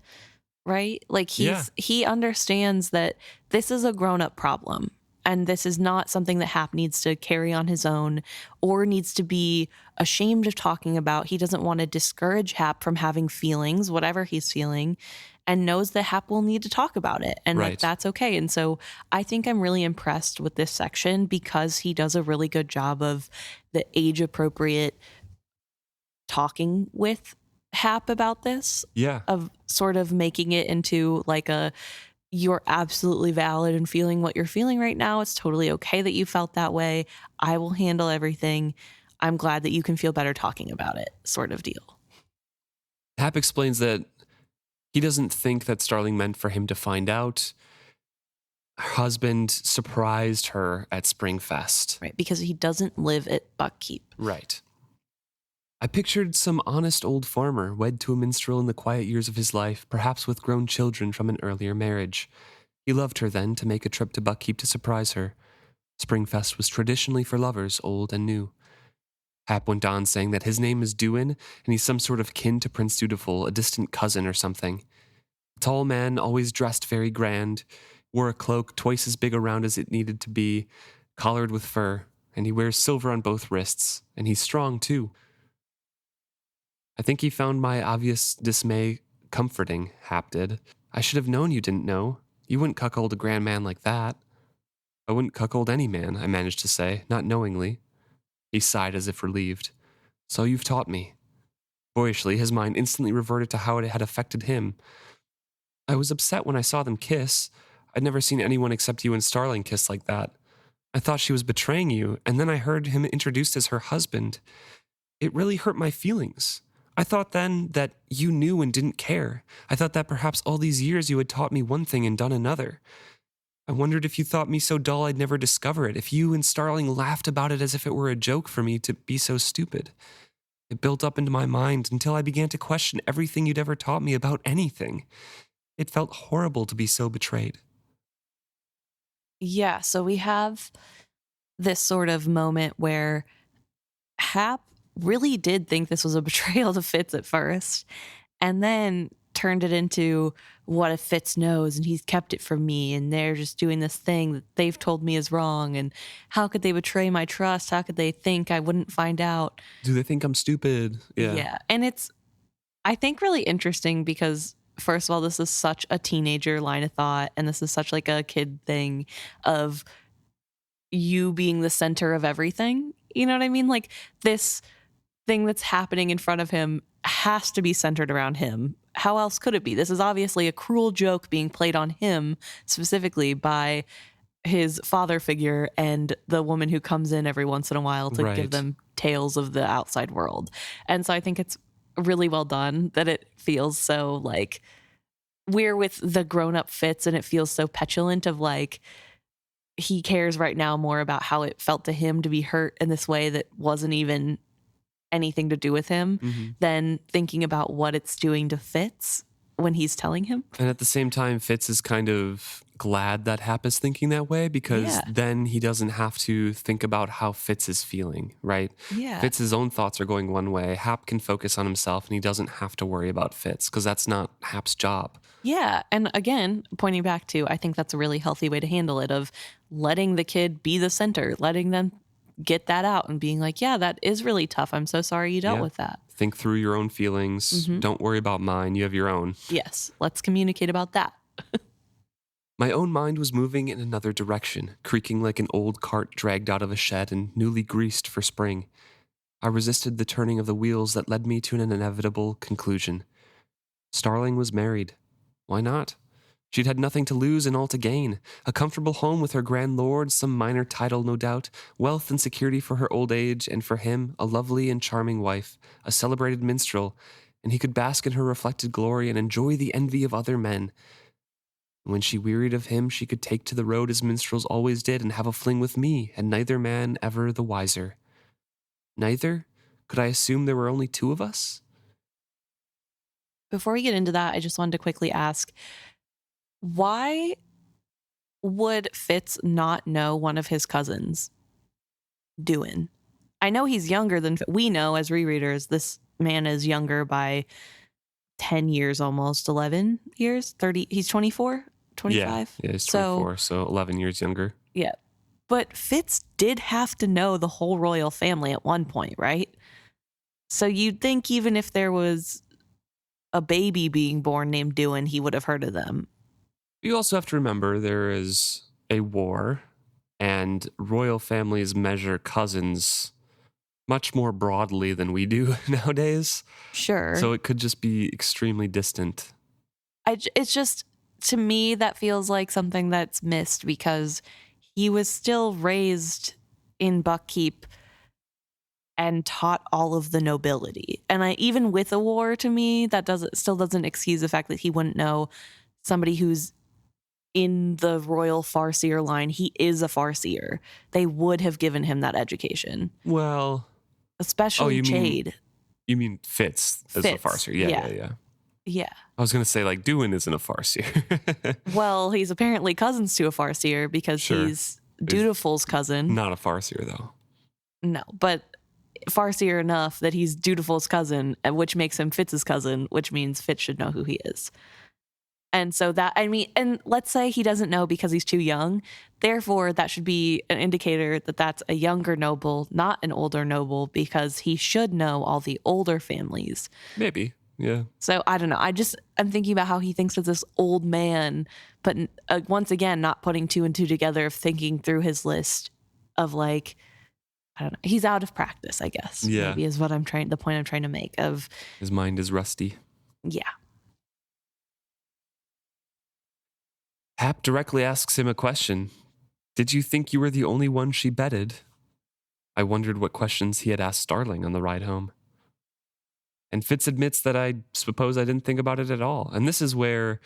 B: right? Like he understands that this is a grown-up problem. And this is not something that Hap needs to carry on his own or needs to be ashamed of talking about. He doesn't want to discourage Hap from having feelings, whatever he's feeling, and knows that Hap will need to talk about it and
A: Right.
B: that's okay. And so I think I'm really impressed with this section because he does a really good job of the age appropriate talking with Hap about this,
A: Yeah.
B: of sort of making it into like you're absolutely valid in feeling what you're feeling right now. It's totally okay that you felt that way. I will handle everything. I'm glad that you can feel better talking about it, sort of deal.
A: Hap explains that he doesn't think that Starling meant for him to find out. Her husband surprised her at Springfest.
B: Right, because he doesn't live at Buckkeep.
A: Right. I pictured some honest old farmer wed to a minstrel in the quiet years of his life, perhaps with grown children from an earlier marriage. He loved her then to make a trip to Buckkeep to surprise her. Springfest was traditionally for lovers, old and new. Hap went on saying that his name is Duin, and he's some sort of kin to Prince Dutiful, a distant cousin or something. A tall man, always dressed very grand, wore a cloak twice as big around as it needed to be, collared with fur, and he wears silver on both wrists, and he's strong too. I think he found my obvious dismay comforting, Hap did. I should have known you didn't know. You wouldn't cuckold a grand man like that. I wouldn't cuckold any man, I managed to say, not knowingly. He sighed as if relieved. So you've taught me. Boyishly, his mind instantly reverted to how it had affected him. I was upset when I saw them kiss. I'd never seen anyone except you and Starling kiss like that. I thought she was betraying you, and then I heard him introduced as her husband. It really hurt my feelings. I thought then that you knew and didn't care. I thought that perhaps all these years you had taught me one thing and done another. I wondered if you thought me so dull I'd never discover it, if you and Starling laughed about it as if it were a joke for me to be so stupid. It built up into my mind until I began to question everything you'd ever taught me about anything. It felt horrible to be so betrayed.
B: Yeah, so we have this sort of moment where Hap really did think this was a betrayal to Fitz at first, and then turned it into, what if Fitz knows and he's kept it from me and they're just doing this thing that they've told me is wrong, and how could they betray my trust? How could they think I wouldn't find out?
A: Do they think I'm stupid?
B: Yeah. And it's, I think, really interesting because, first of all, this is such a teenager line of thought, and this is such like a kid thing of you being the center of everything. You know what I mean? Like, this thing that's happening in front of him has to be centered around him. How else could it be? This is obviously a cruel joke being played on him specifically by his father figure and the woman who comes in every once in a while to give them tales of the outside world. And so I think it's really well done that it feels so like we're with the grown-up Fitz, and it feels so petulant of like, he cares right now more about how it felt to him to be hurt in this way that wasn't even anything to do with him than thinking about what it's doing to Fitz when he's telling him.
A: And at the same time, Fitz is kind of glad that Hap is thinking that way, because then he doesn't have to think about how Fitz is feeling, right?
B: Yeah.
A: Fitz's own thoughts are going one way. Hap can focus on himself, and he doesn't have to worry about Fitz, because that's not Hap's job.
B: Yeah. And again, pointing back to, I think that's a really healthy way to handle it, of letting the kid be the center, letting them get that out and being like, yeah, that is really tough. I'm so sorry you dealt with that.
A: Think through your own feelings. Don't worry about mine. You have your own.
B: Yes. Let's communicate about that.
A: My own mind was moving in another direction, creaking like an old cart dragged out of a shed and newly greased for spring. I resisted the turning of the wheels that led me to an inevitable conclusion. Starling was married. Why not? She'd had nothing to lose and all to gain. A comfortable home with her grand lord, some minor title no doubt, wealth and security for her old age, and for him, a lovely and charming wife, a celebrated minstrel, and he could bask in her reflected glory and enjoy the envy of other men. When she wearied of him, she could take to the road as minstrels always did and have a fling with me, and neither man ever the wiser. Neither? Could I assume there were only two of us?
B: Before we get into that, I just wanted to quickly ask, why would Fitz not know one of his cousins doing? I know he's younger than we know as rereaders. This man is younger by 10 years, almost 11 years, 30. He's 24, 25.
A: Yeah, he's 24, so 11 years younger.
B: Yeah. But Fitz did have to know the whole royal family at one point, right? So you'd think even if there was a baby being born named Dewin, he would have heard of them.
A: You also have to remember there is a war, and royal families measure cousins much more broadly than we do nowadays.
B: Sure.
A: So it could just be extremely distant.
B: It's just, to me, that feels like something that's missed because he was still raised in Buckkeep and taught all of the nobility. And even with a war, to me, that still doesn't excuse the fact that he wouldn't know somebody who's in the royal farseer line. He is a farseer. They would have given him that education.
A: Well,
B: especially Chade.
A: You mean Fitz as a farseer? Yeah. I was going to say, like, Dewin isn't a farseer.
B: Well, he's apparently cousins to a farseer because he's Dutiful's cousin.
A: Not a farseer, though.
B: No, but farseer enough that he's Dutiful's cousin, which makes him Fitz's cousin, which means Fitz should know who he is. And so that, I mean, and let's say he doesn't know because he's too young. Therefore, that should be an indicator that that's a younger noble, not an older noble, because he should know all the older families.
A: Maybe, yeah.
B: So I don't know. I'm thinking about how he thinks of this old man, but once again, not putting two and two together, of thinking through his list of like, I don't know. He's out of practice, I guess.
A: Yeah.
B: Maybe is the point I'm trying to make of.
A: His mind is rusty.
B: Yeah.
A: Hap directly asks him a question. Did you think you were the only one she bedded? I wondered what questions he had asked Starling on the ride home. And Fitz admits that I suppose I didn't think about it at all. And this is where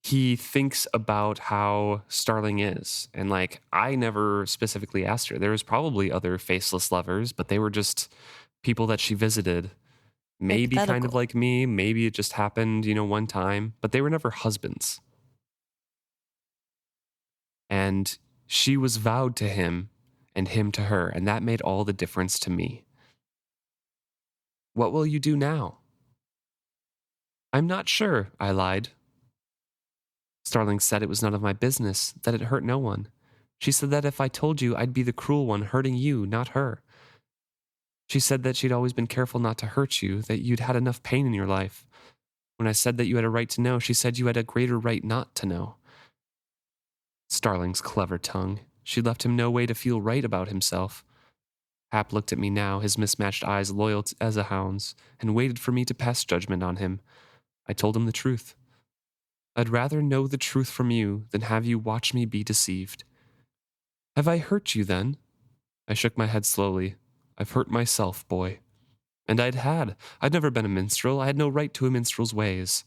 A: he thinks about how Starling is. And like, I never specifically asked her. There was probably other faceless lovers, but they were just people that she visited. Maybe kind of
B: Hypothetical.
A: like me. Maybe it just happened, one time, but they were never husbands. And she was vowed to him and him to her. And that made all the difference to me. What will you do now? I'm not sure, I lied. Starling said it was none of my business, that it hurt no one. She said that if I told you, I'd be the cruel one hurting you, not her. She said that she'd always been careful not to hurt you, that you'd had enough pain in your life. When I said that you had a right to know, she said you had a greater right not to know. Starling's clever tongue. She left him no way to feel right about himself. Hap looked at me now, his mismatched eyes loyal as a hound's, and waited for me to pass judgment on him. I told him the truth. I'd rather know the truth from you than have you watch me be deceived. Have I hurt you then? I shook my head slowly. I've hurt myself, boy. And I'd never been a minstrel. I had no right to a minstrel's ways.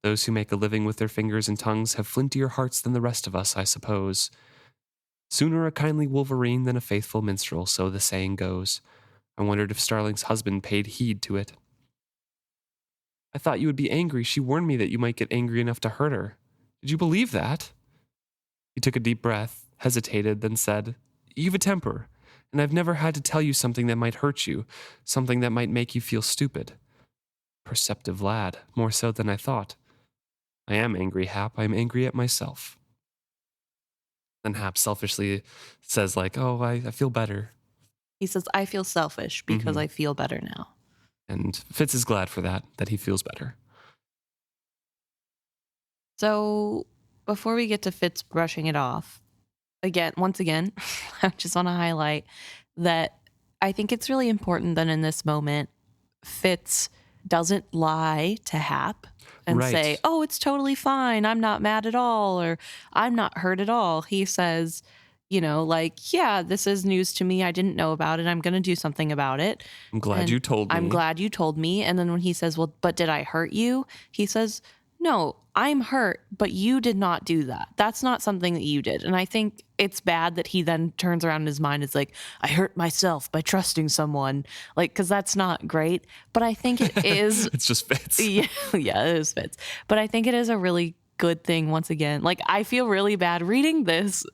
A: Those who make a living with their fingers and tongues have flintier hearts than the rest of us, I suppose. Sooner a kindly wolverine than a faithful minstrel, so the saying goes. I wondered if Starling's husband paid heed to it. I thought you would be angry. She warned me that you might get angry enough to hurt her. Did you believe that? He took a deep breath, hesitated, then said, You've a temper, and I've never had to tell you something that might hurt you, something that might make you feel stupid. Perceptive lad, more so than I thought. I am angry, Hap. I am angry at myself. Then Hap selfishly says, I feel better.
B: He says, I feel selfish because I feel better now.
A: And Fitz is glad for that he feels better.
B: So before we get to Fitz brushing it off, once again, I just want to highlight that I think it's really important that in this moment, Fitz doesn't lie to Hap and say, oh, it's totally fine. I'm not mad at all, or I'm not hurt at all. He says, yeah, this is news to me. I didn't know about it. I'm going to do something about it.
A: I'm glad you told me.
B: I'm glad you told me. And then when he says, well, but did I hurt you? He says, no, I'm hurt, but you did not do that. That's not something that you did. And I think it's bad that he then turns around in his mind. It's like, I hurt myself by trusting someone, because that's not great. But I think it is.
A: It's just Fitz.
B: Yeah, it is Fitz. But I think it is a really good thing once again. I feel really bad reading this.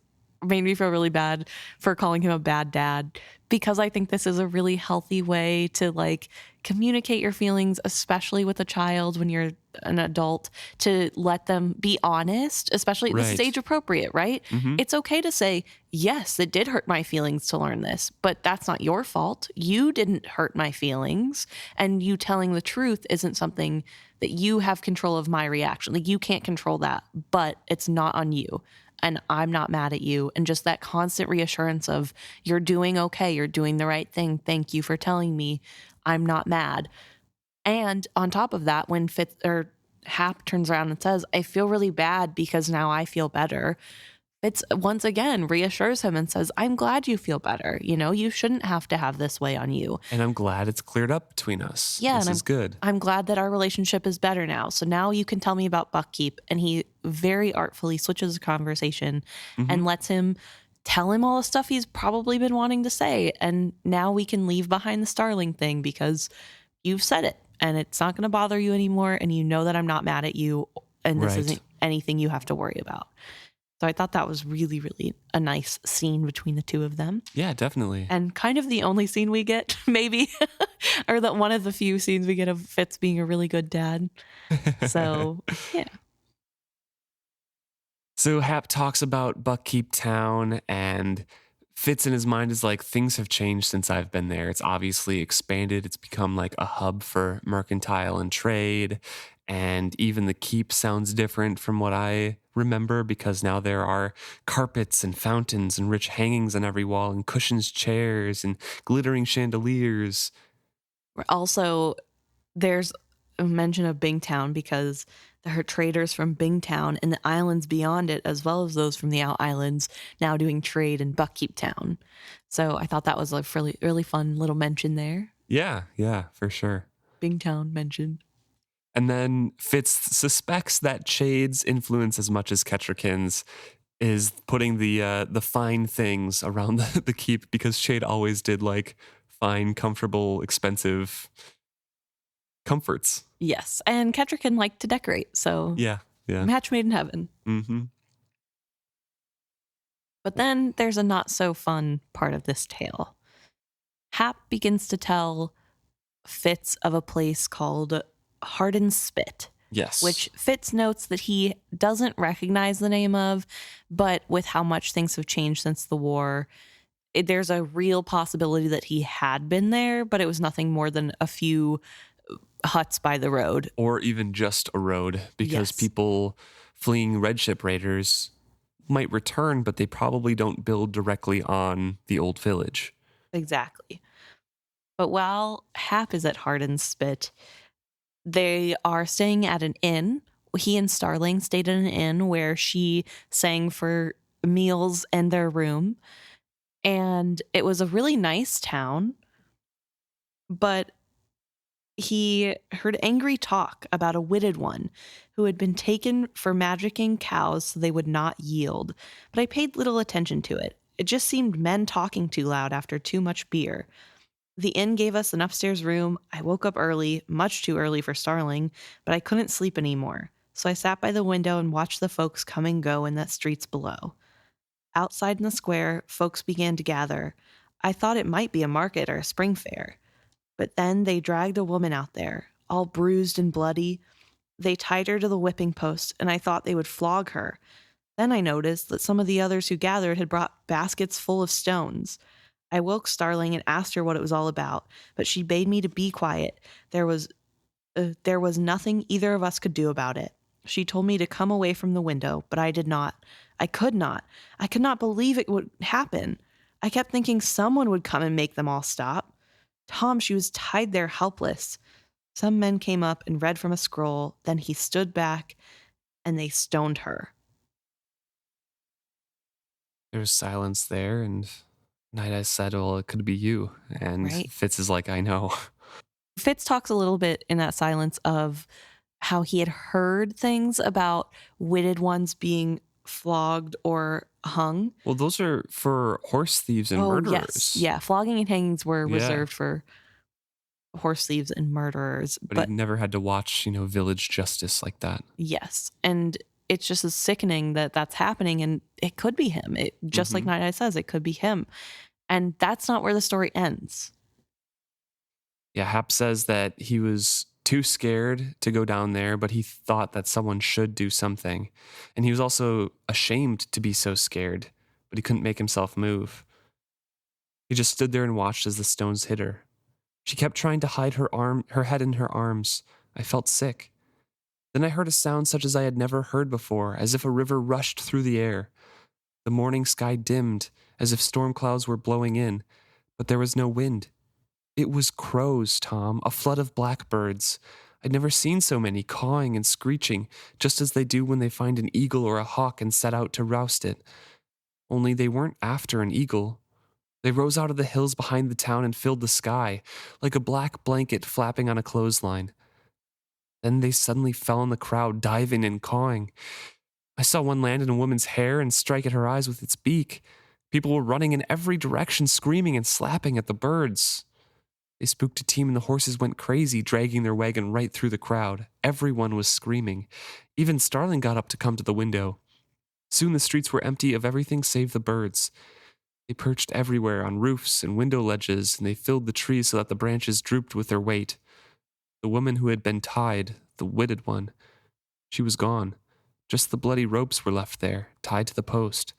B: Made me feel really bad for calling him a bad dad, because I think this is a really healthy way to communicate your feelings, especially with a child when you're an adult, to let them be honest, especially this is age appropriate, right? Mm-hmm. It's okay to say, yes, it did hurt my feelings to learn this, but that's not your fault. You didn't hurt my feelings, and you telling the truth isn't something that you have control of my reaction. You can't control that, but it's not on you. And I'm not mad at you. And just that constant reassurance of you're doing okay, you're doing the right thing. Thank you for telling me. I'm not mad. And on top of that, when Hap turns around and says, I feel really bad because now I feel better, Fitz once again reassures him and says, I'm glad you feel better. You shouldn't have to have this way on you.
A: And I'm glad it's cleared up between us.
B: Yeah,
A: this is good.
B: I'm glad that our relationship is better now. So now you can tell me about Buckkeep. And he very artfully switches the conversation and lets him tell him all the stuff he's probably been wanting to say. And now we can leave behind the Starling thing because you've said it and it's not going to bother you anymore. And you know that I'm not mad at you and this isn't anything you have to worry about. So I thought that was really, really a nice scene between the two of them.
A: Yeah, definitely.
B: And kind of the only scene we get, maybe, or that one of the few scenes we get of Fitz being a really good dad. So, yeah.
A: So Hap talks about Buckkeep Town, and Fitz in his mind is like, things have changed since I've been there. It's obviously expanded. It's become like a hub for mercantile and trade. And even the keep sounds different from what I remember, because now there are carpets and fountains and rich hangings on every wall and cushions, chairs and glittering chandeliers.
B: Also, there's a mention of Bingtown because There are traders from Bingtown and the islands beyond it, as well as those from the Out Islands, now doing trade in Buckkeep Town. So I thought that was a really fun little mention there.
A: Yeah, for sure.
B: Bingtown mentioned.
A: And then Fitz suspects that Chade's influence as much as Kettrick's is putting the fine things around the keep, because Chade always did like fine, comfortable, expensive comforts.
B: Yes, and Kettrick liked to decorate, so
A: Yeah.
B: match made in heaven.
A: Mm-hmm.
B: But then there's a not so fun part of this tale. Hap begins to tell Fitz of a place called Hardened Spit.
A: Yes.
B: Which Fitz notes that he doesn't recognize the name of, but with how much things have changed since the war, there's a real possibility that he had been there, but it was nothing more than a few huts by the road.
A: Or even just a road, because people fleeing red ship raiders might return, but they probably don't build directly on the old village.
B: Exactly. But while Hap is at Hardened Spit, they are staying at an inn. He and Starling stayed at an inn where she sang for meals and their room. And it was a really nice town, but he heard angry talk about a witted one who had been taken for magicking cows so they would not yield. But I paid little attention to it. It just seemed men talking too loud after too much beer. The inn gave us an upstairs room. I woke up early, much too early for Starling, but I couldn't sleep anymore. So I sat by the window and watched the folks come and go in the streets below. Outside in the square, folks began to gather. I thought it might be a market or a spring fair. But then they dragged a woman out there, all bruised and bloody. They tied her to the whipping post, and I thought they would flog her. Then I noticed that some of the others who gathered had brought baskets full of stones. I woke Starling and asked her what it was all about, but she bade me to be quiet. There was nothing either of us could do about it. She told me to come away from the window, but I did not. I could not. I could not believe it would happen. I kept thinking someone would come and make them all stop. Tom, she was tied there helpless. Some men came up and read from a scroll. Then he stood back, and they stoned her.
A: There was silence there, and Night Eyes said, well, it could be you. And
B: Right.
A: Fitz is like, I know.
B: Fitz talks a little bit in that silence of how he had heard things about witted ones being flogged or hung.
A: Well, those are for horse thieves and murderers.
B: Yes. Yeah, flogging and hangings were
A: Yeah.
B: reserved for horse thieves and murderers.
A: But he never had to watch, village justice like that.
B: Yes. And it's just as sickening that that's happening, and it could be him. Just like Night Eye says, it could be him. And that's not where the story ends.
A: Yeah, Hap says that he was too scared to go down there, but he thought that someone should do something. And he was also ashamed to be so scared, but he couldn't make himself move. He just stood there and watched as the stones hit her. She kept trying to hide her head in her arms. I felt sick. Then I heard a sound such as I had never heard before, as if a river rushed through the air. The morning sky dimmed, as if storm clouds were blowing in, but there was no wind. It was crows, Tom, a flood of blackbirds. I'd never seen so many, cawing and screeching, just as they do when they find an eagle or a hawk and set out to roust it. Only they weren't after an eagle. They rose out of the hills behind the town and filled the sky, like a black blanket flapping on a clothesline. Then they suddenly fell on the crowd, diving and cawing. I saw one land in a woman's hair and strike at her eyes with its beak. People were running in every direction, screaming and slapping at the birds. They spooked a team and the horses went crazy, dragging their wagon right through the crowd. Everyone was screaming. Even Starling got up to come to the window. Soon the streets were empty of everything save the birds. They perched everywhere on roofs and window ledges, and they filled the trees so that the branches drooped with their weight. The woman who had been tied, the witted one, she was gone. Just the bloody ropes were left there, tied to the post.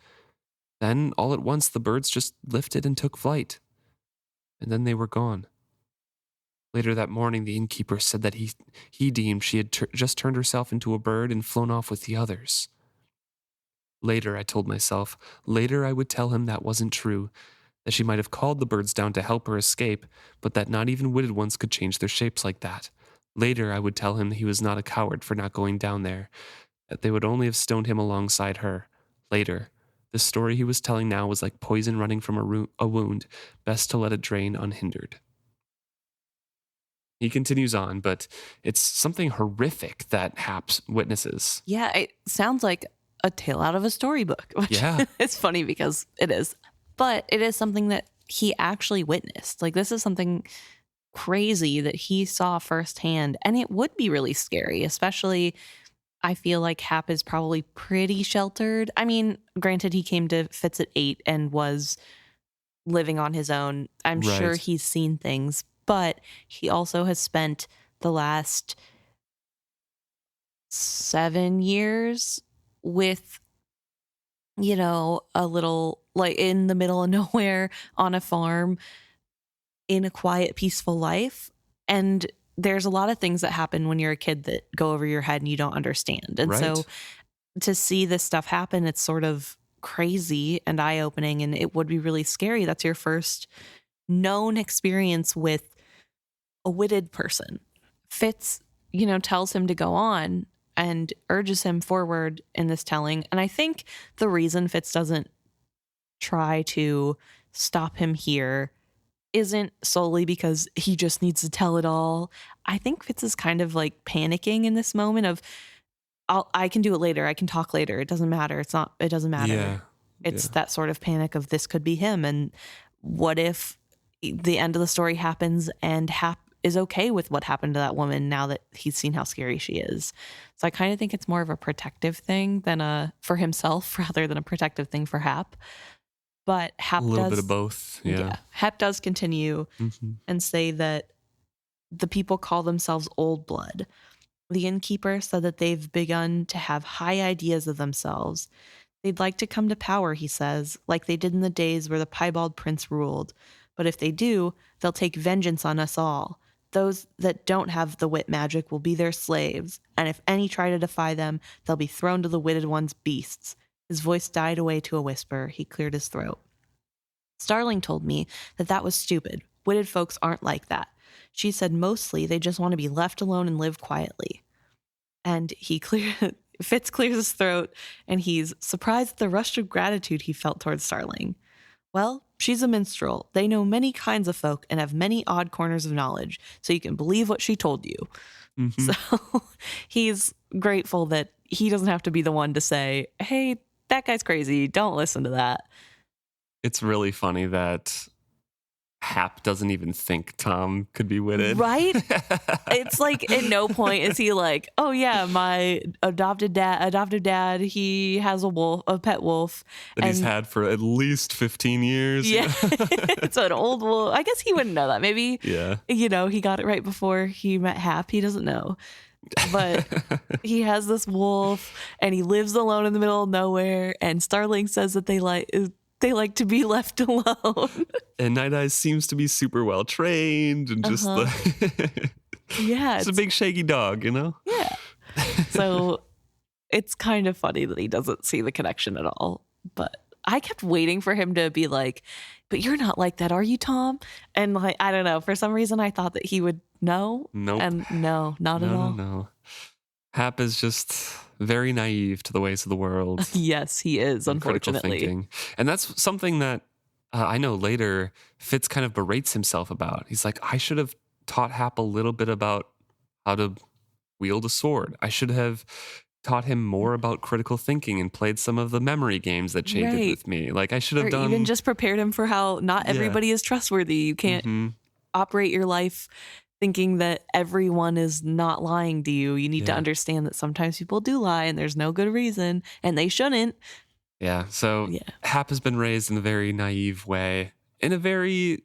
A: Then, all at once, the birds just lifted and took flight. And then they were gone. Later that morning, the innkeeper said that he deemed she had just turned herself into a bird and flown off with the others. Later, I told myself, later I would tell him that wasn't true, that she might have called the birds down to help her escape, but that not even witted ones could change their shapes like that. Later, I would tell him he was not a coward for not going down there, that they would only have stoned him alongside her. Later, the story he was telling now was like poison running from a wound, best to let it drain unhindered. He continues on, but it's something horrific that Haps witnesses.
B: Yeah, it sounds like a tale out of a storybook, which
A: Yeah.
B: it's funny because it is. But it is something that he actually witnessed. Like, this is something crazy that he saw firsthand. And it would be really scary, especially I feel like Hap is probably pretty sheltered. I mean, granted, he came to Fitz at 8 and was living on his own. I'm sure
A: Right.
B: he's seen things, but he also has spent the last 7 years with, a little like in the middle of nowhere on a farm in a quiet, peaceful life. And there's a lot of things that happen when you're a kid that go over your head and you don't understand. And so
A: Right.
B: to see this stuff happen, it's sort of crazy and eye opening, and it would be really scary. That's your first known experience with a witted person. Fitz, tells him to go on and urges him forward in this telling. And I think the reason Fitz doesn't try to stop him here isn't solely because he just needs to tell it all. I think Fitz is kind of like panicking in this moment of, I can do it later. I can talk later. It doesn't matter. It doesn't matter.
A: Yeah.
B: It's that sort of panic of this could be him. And what if the end of the story happens and Hap is okay with what happened to that woman now that he's seen how scary she is? So I kind of think it's more of a protective thing than for himself rather than a protective thing for Hap. But Hap
A: A little
B: does,
A: bit of both. Yeah.
B: Hap does continue
A: Mm-hmm.
B: and say that the people call themselves old blood. The innkeeper said that they've begun to have high ideas of themselves. They'd like to come to power, he says, like they did in the days where the piebald prince ruled. But if they do, they'll take vengeance on us all. Those that don't have the wit magic will be their slaves, and if any try to defy them, they'll be thrown to the witted one's beasts. His voice died away to a whisper. He cleared his throat. Starling told me that was stupid. Witted folks aren't like that. She said mostly they just want to be left alone and live quietly. And Fitz clears his throat, and he's surprised at the rush of gratitude he felt towards Starling. Well, she's a minstrel. They know many kinds of folk and have many odd corners of knowledge, so you can believe what she told you.
A: Mm-hmm.
B: So he's grateful that he doesn't have to be the one to say, hey, that guy's crazy. Don't listen to that.
A: It's really funny that Hap doesn't even think Tom could be witted.
B: Right? It's like at no point is he like, oh yeah, my adopted dad, he has a pet wolf.
A: That he's had for at least 15 years.
B: Yeah. It's an old wolf. I guess he wouldn't know that. Maybe,
A: Yeah.
B: He got it right before he met Hap. He doesn't know. But he has this wolf and he lives alone in the middle of nowhere. And Starling says that they like to be left alone.
A: And Night Eyes seems to be super well trained and just
B: Yeah.
A: it's a big shaggy dog,
B: Yeah. So it's kind of funny that he doesn't see the connection at all. But I kept waiting for him to be like, but you're not like that, are you, Tom? And like, I don't know. For some reason, I thought that he would know.
A: Nope.
B: And no, not at all.
A: No. Hap is just very naive to the ways of the world.
B: Yes, he is,
A: and critical
B: unfortunately.
A: thinking. And that's something that I know later Fitz kind of berates himself about. He's like, I should have taught Hap a little bit about how to wield a sword. I should have taught him more about critical thinking and played some of the memory games that Chade did with me. Like I should have done.
B: Even just prepared him for how not everybody is trustworthy. You can't operate your life thinking that everyone is not lying to you. You need to understand that sometimes people do lie and there's no good reason and they shouldn't.
A: Yeah. So Hap has been raised in a very naive way, in a very,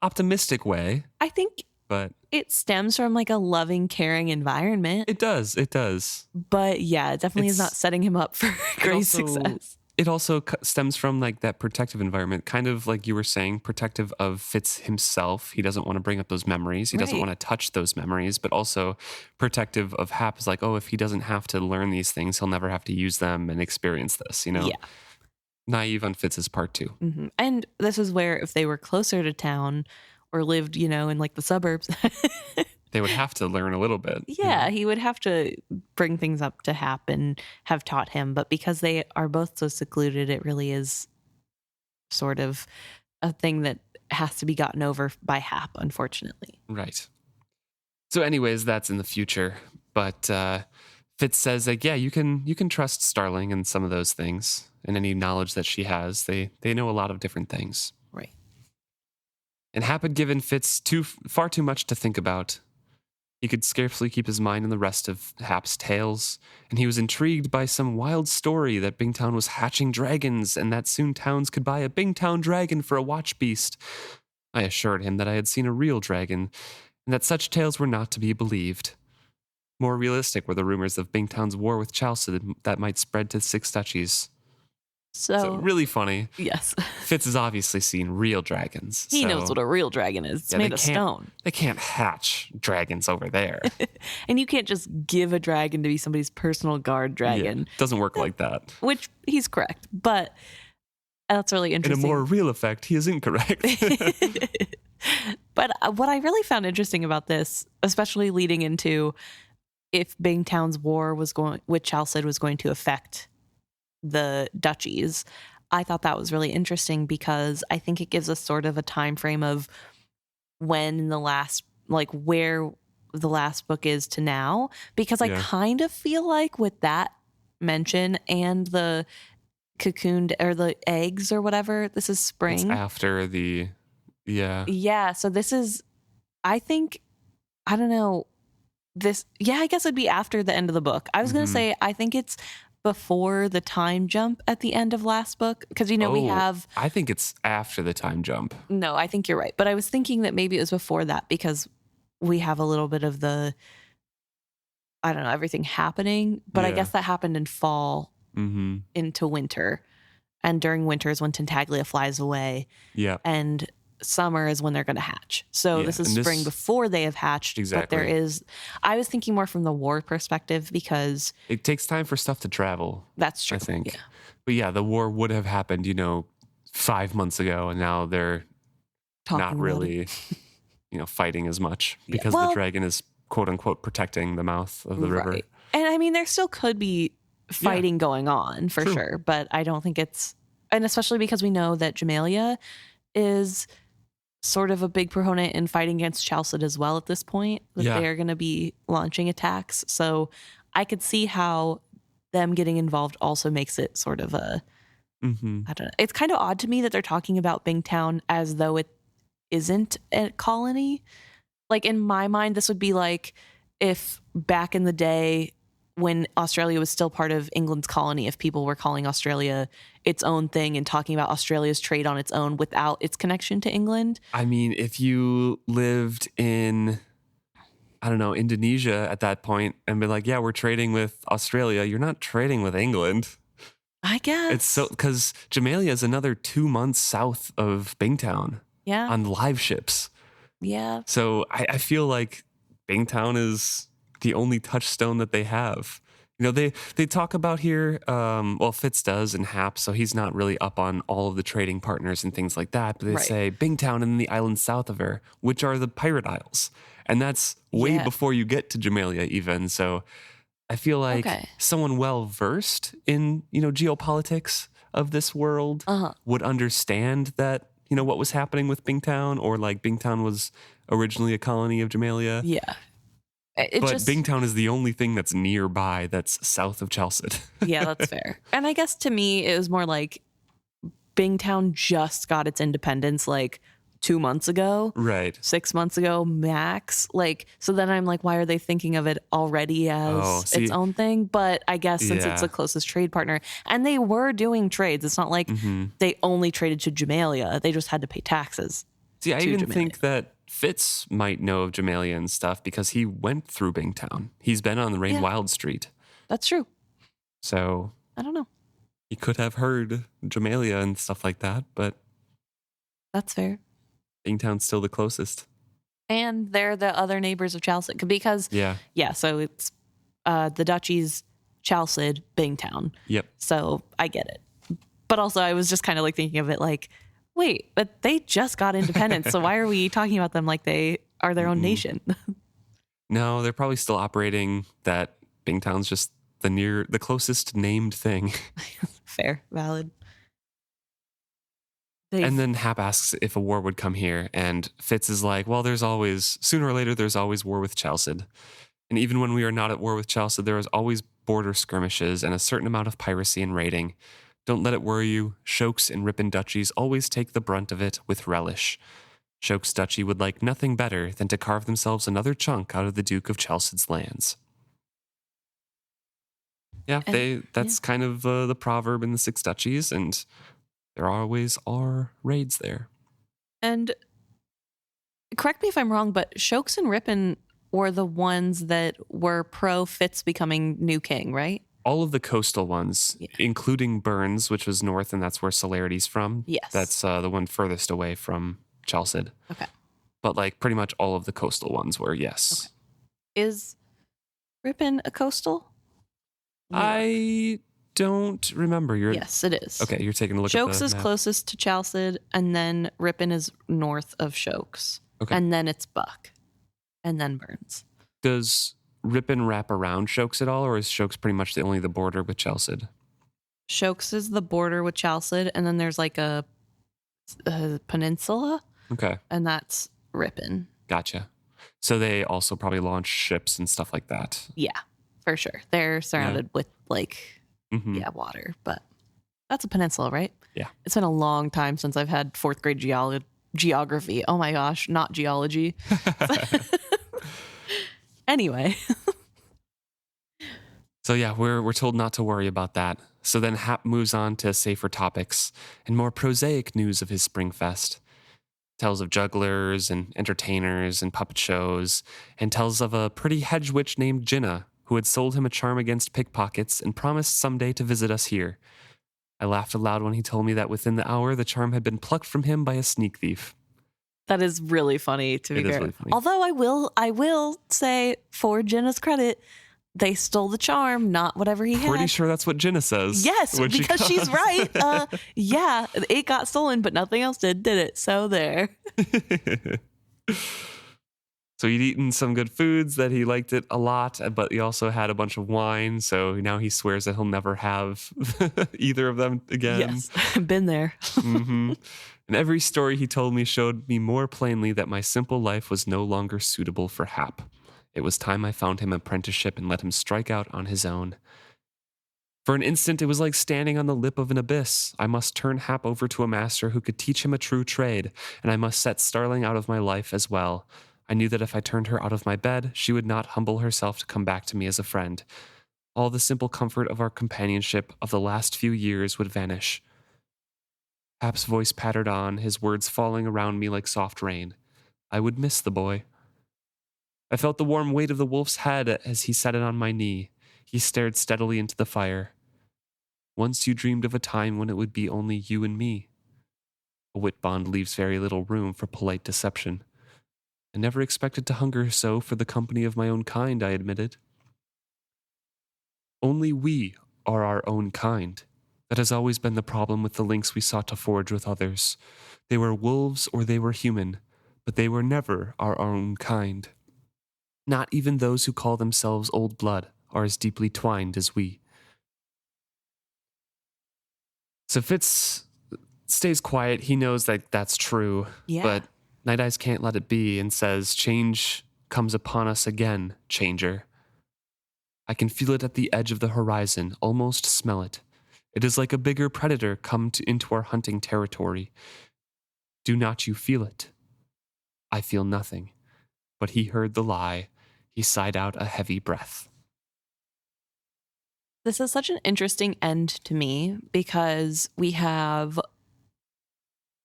A: optimistic way.
B: I think
A: but
B: it stems from like a loving, caring environment.
A: It does.
B: But yeah, it definitely is not setting him up for great success.
A: It also stems from like that protective environment, kind of like you were saying, protective of Fitz himself. He doesn't want to bring up those memories. He doesn't want to touch those memories, but also protective of Hap is like, oh, if he doesn't have to learn these things, he'll never have to use them and experience this, Yeah. Naive on Fitz's part too.
B: Mm-hmm. And this is where if they were closer to town or lived, in like the suburbs,
A: They would have to learn a little bit.
B: Yeah, he would have to bring things up to Hap and have taught him. But because they are both so secluded, it really is sort of a thing that has to be gotten over by Hap, unfortunately.
A: Right. So anyways, that's in the future. But Fitz says like, yeah, you can trust Starling and some of those things and any knowledge that she has. They know a lot of different things.
B: Right.
A: And Hap had given Fitz far too much to think about. He could scarcely keep his mind on the rest of Hap's tales, and he was intrigued by some wild story that Bingtown was hatching dragons and that soon towns could buy a Bingtown dragon for a watch beast. I assured him that I had seen a real dragon, and that such tales were not to be believed. More realistic were the rumors of Bingtown's war with Chalced that might spread to Six Duchies. So really funny.
B: Yes.
A: Fitz has obviously seen real dragons.
B: He knows what a real dragon is. It's made of stone.
A: They can't hatch dragons over there.
B: And you can't just give a dragon to be somebody's personal guard dragon.
A: Yeah, doesn't work like that.
B: Which he's correct. But that's really interesting.
A: In a more real effect, he is incorrect.
B: But what I really found interesting about this, especially leading into if Bingtown's war with Chalced was going to affect the duchies, I thought that was really interesting because I think it gives us sort of a time frame of when where the last book is to now, because I kind of feel like with that mention and the cocooned or the eggs or whatever, this is spring.
A: It's after the
B: so this is, I think, I don't know, this I guess it'd be after the end of the book. I was gonna say I think it's before the time jump at the end of last book, because we have,
A: I think it's after the time jump.
B: No, I think you're right, but I was thinking that maybe it was before that because we have a little bit of the, I don't know, everything happening, but I guess that happened in fall into winter, and during winter is when Tintaglia flies away, and summer is when they're going to hatch. So this is spring before they have hatched.
A: Exactly.
B: But I was thinking more from the war perspective because
A: it takes time for stuff to travel.
B: That's true.
A: I think.
B: Yeah.
A: But the war would have happened, 5 months ago, and now they're not really, fighting as much because the dragon is quote unquote protecting the mouth of the river.
B: And I mean, there still could be fighting going on for sure, but I don't think it's, and especially because we know that Jamalia is sort of a big proponent in fighting against Chalced as well at this point, that they're going to be launching attacks. So I could see how them getting involved also makes it sort of a, I don't know. It's kind of odd to me that they're talking about Bingtown as though it isn't a colony. Like in my mind, this would be like if back in the day when Australia was still part of England's colony, if people were calling Australia its own thing and talking about Australia's trade on its own without its connection to England.
A: I mean, if you lived in, I don't know, Indonesia at that point and be like, yeah, we're trading with Australia, you're not trading with England.
B: I guess.
A: It's so, because Jamalia is another 2 months south of Bingtown.
B: Yeah.
A: On live ships.
B: Yeah.
A: So I feel like Bingtown is the only touchstone that they have. They talk about here, Fitz does and Hap, so he's not really up on all of the trading partners and things like that, but they say Bingtown and the islands south of her, which are the Pirate Isles. And that's way before you get to Jamalia even. So I feel like someone well-versed in, geopolitics of this world would understand that, what was happening with Bingtown, or like Bingtown was originally a colony of Jamalia.
B: Yeah.
A: But Bingtown is the only thing that's nearby that's south of Chalced.
B: Yeah, that's fair. And I guess to me, it was more like Bingtown just got its independence like 2 months ago.
A: Right.
B: 6 months ago, max. So then I'm like, why are they thinking of it already as its own thing? But I guess since it's the closest trade partner, and they were doing trades, it's not like they only traded to Jamalia. They just had to pay taxes.
A: See, I even think that Fitz might know of Jamalia and stuff because he went through Bingtown. He's been on the Rain Wild Street.
B: That's true.
A: So
B: I don't know.
A: He could have heard Jamalia and stuff like that, but
B: that's fair.
A: Bingtown's still the closest.
B: And they're the other neighbors of Chalced because so it's the duchies, Chalced, Bingtown.
A: Yep.
B: So I get it. But also I was just kind of like thinking of it like, wait, but they just got independence, so why are we talking about them like they are their own nation?
A: No, they're probably still operating that Bingtown's just the closest named thing.
B: Fair, valid.
A: And
B: They've
A: then Hap asks if a war would come here, and Fitz is like, well, sooner or later, there's always war with Chalced. And even when we are not at war with Chalced, there is always border skirmishes and a certain amount of piracy and raiding. Don't let it worry you. Shokes and Ripon duchies always take the brunt of it with relish. Shoke's duchy would like nothing better than to carve themselves another chunk out of the Duke of Chalced's lands. Yeah, that's kind of the proverb in the Six Duchies, and there always are raids there.
B: And correct me if I'm wrong, but Shokes and Ripon were the ones that were pro Fitz becoming new king, right?
A: All of the coastal ones, including Burns, which was north, and that's where Solarity's from.
B: Yes.
A: That's the one furthest away from Chalced.
B: Okay.
A: But like pretty much all of the coastal ones were, yes.
B: Okay. Is Ripon a coastal?
A: I don't remember.
B: Yes, it is.
A: Okay, you're taking a look
B: Shokes
A: at the
B: is
A: map.
B: closest to Chalced, and then Ripon is north of Shokes.
A: Okay.
B: And then it's Buck. And then Burns.
A: Does Ripon wrap around Shokes at all, or is Shokes pretty much the border with Chalced?
B: Shokes is the border with Chalced, and then there's like a peninsula.
A: Okay.
B: And that's Ripon.
A: Gotcha. So they also probably launch ships and stuff like that.
B: Yeah, for sure. They're surrounded with like, water, but that's a peninsula, right?
A: Yeah.
B: It's been a long time since I've had fourth grade geography. Oh my gosh, not geology. Anyway.
A: So yeah, we're told not to worry about that. So then Hap moves on to safer topics and more prosaic news of his Springfest. Tells of jugglers and entertainers and puppet shows, and tells of a pretty hedge witch named Jinnah who had sold him a charm against pickpockets and promised someday to visit us here. I laughed aloud when he told me that within the hour the charm had been plucked from him by a sneak thief.
B: That is really funny, to be
A: It is
B: fair.
A: really funny.
B: Although I will say, for Jinnah's credit, they stole the charm, not whatever he had.
A: Pretty sure that's what Jinnah says.
B: Yes, because she's right. Yeah, it got stolen, but nothing else did it? So there.
A: So he'd eaten some good foods that he liked it a lot, but he also had a bunch of wine. So now he swears that he'll never have either of them again.
B: Yes, been there.
A: And every story he told me showed me more plainly that my simple life was no longer suitable for Hap. It was time I found him an apprenticeship and let him strike out on his own. For an instant, it was like standing on the lip of an abyss. I must turn Hap over to a master who could teach him a true trade, and I must set Starling out of my life as well. I knew that if I turned her out of my bed, she would not humble herself to come back to me as a friend. All the simple comfort of our companionship of the last few years would vanish. Hap's voice pattered on, his words falling around me like soft rain. I would miss the boy. I felt the warm weight of the wolf's head as he set it on my knee. He stared steadily into the fire. Once you dreamed of a time when it would be only you and me. A wit bond leaves very little room for polite deception. I never expected to hunger so for the company of my own kind, I admitted. Only we are our own kind. That has always been the problem with the links we sought to forge with others. They were wolves or they were human, but they were never our own kind. Not even those who call themselves old blood are as deeply twined as we. So Fitz stays quiet. He knows that that's true, but Night Eyes can't let it be and says, change comes upon us again, changer. I can feel it at the edge of the horizon, almost smell it. It is like a bigger predator come into our hunting territory. Do not you feel it? I feel nothing. But he heard the lie. He sighed out a heavy breath.
B: This is such an interesting end to me because we have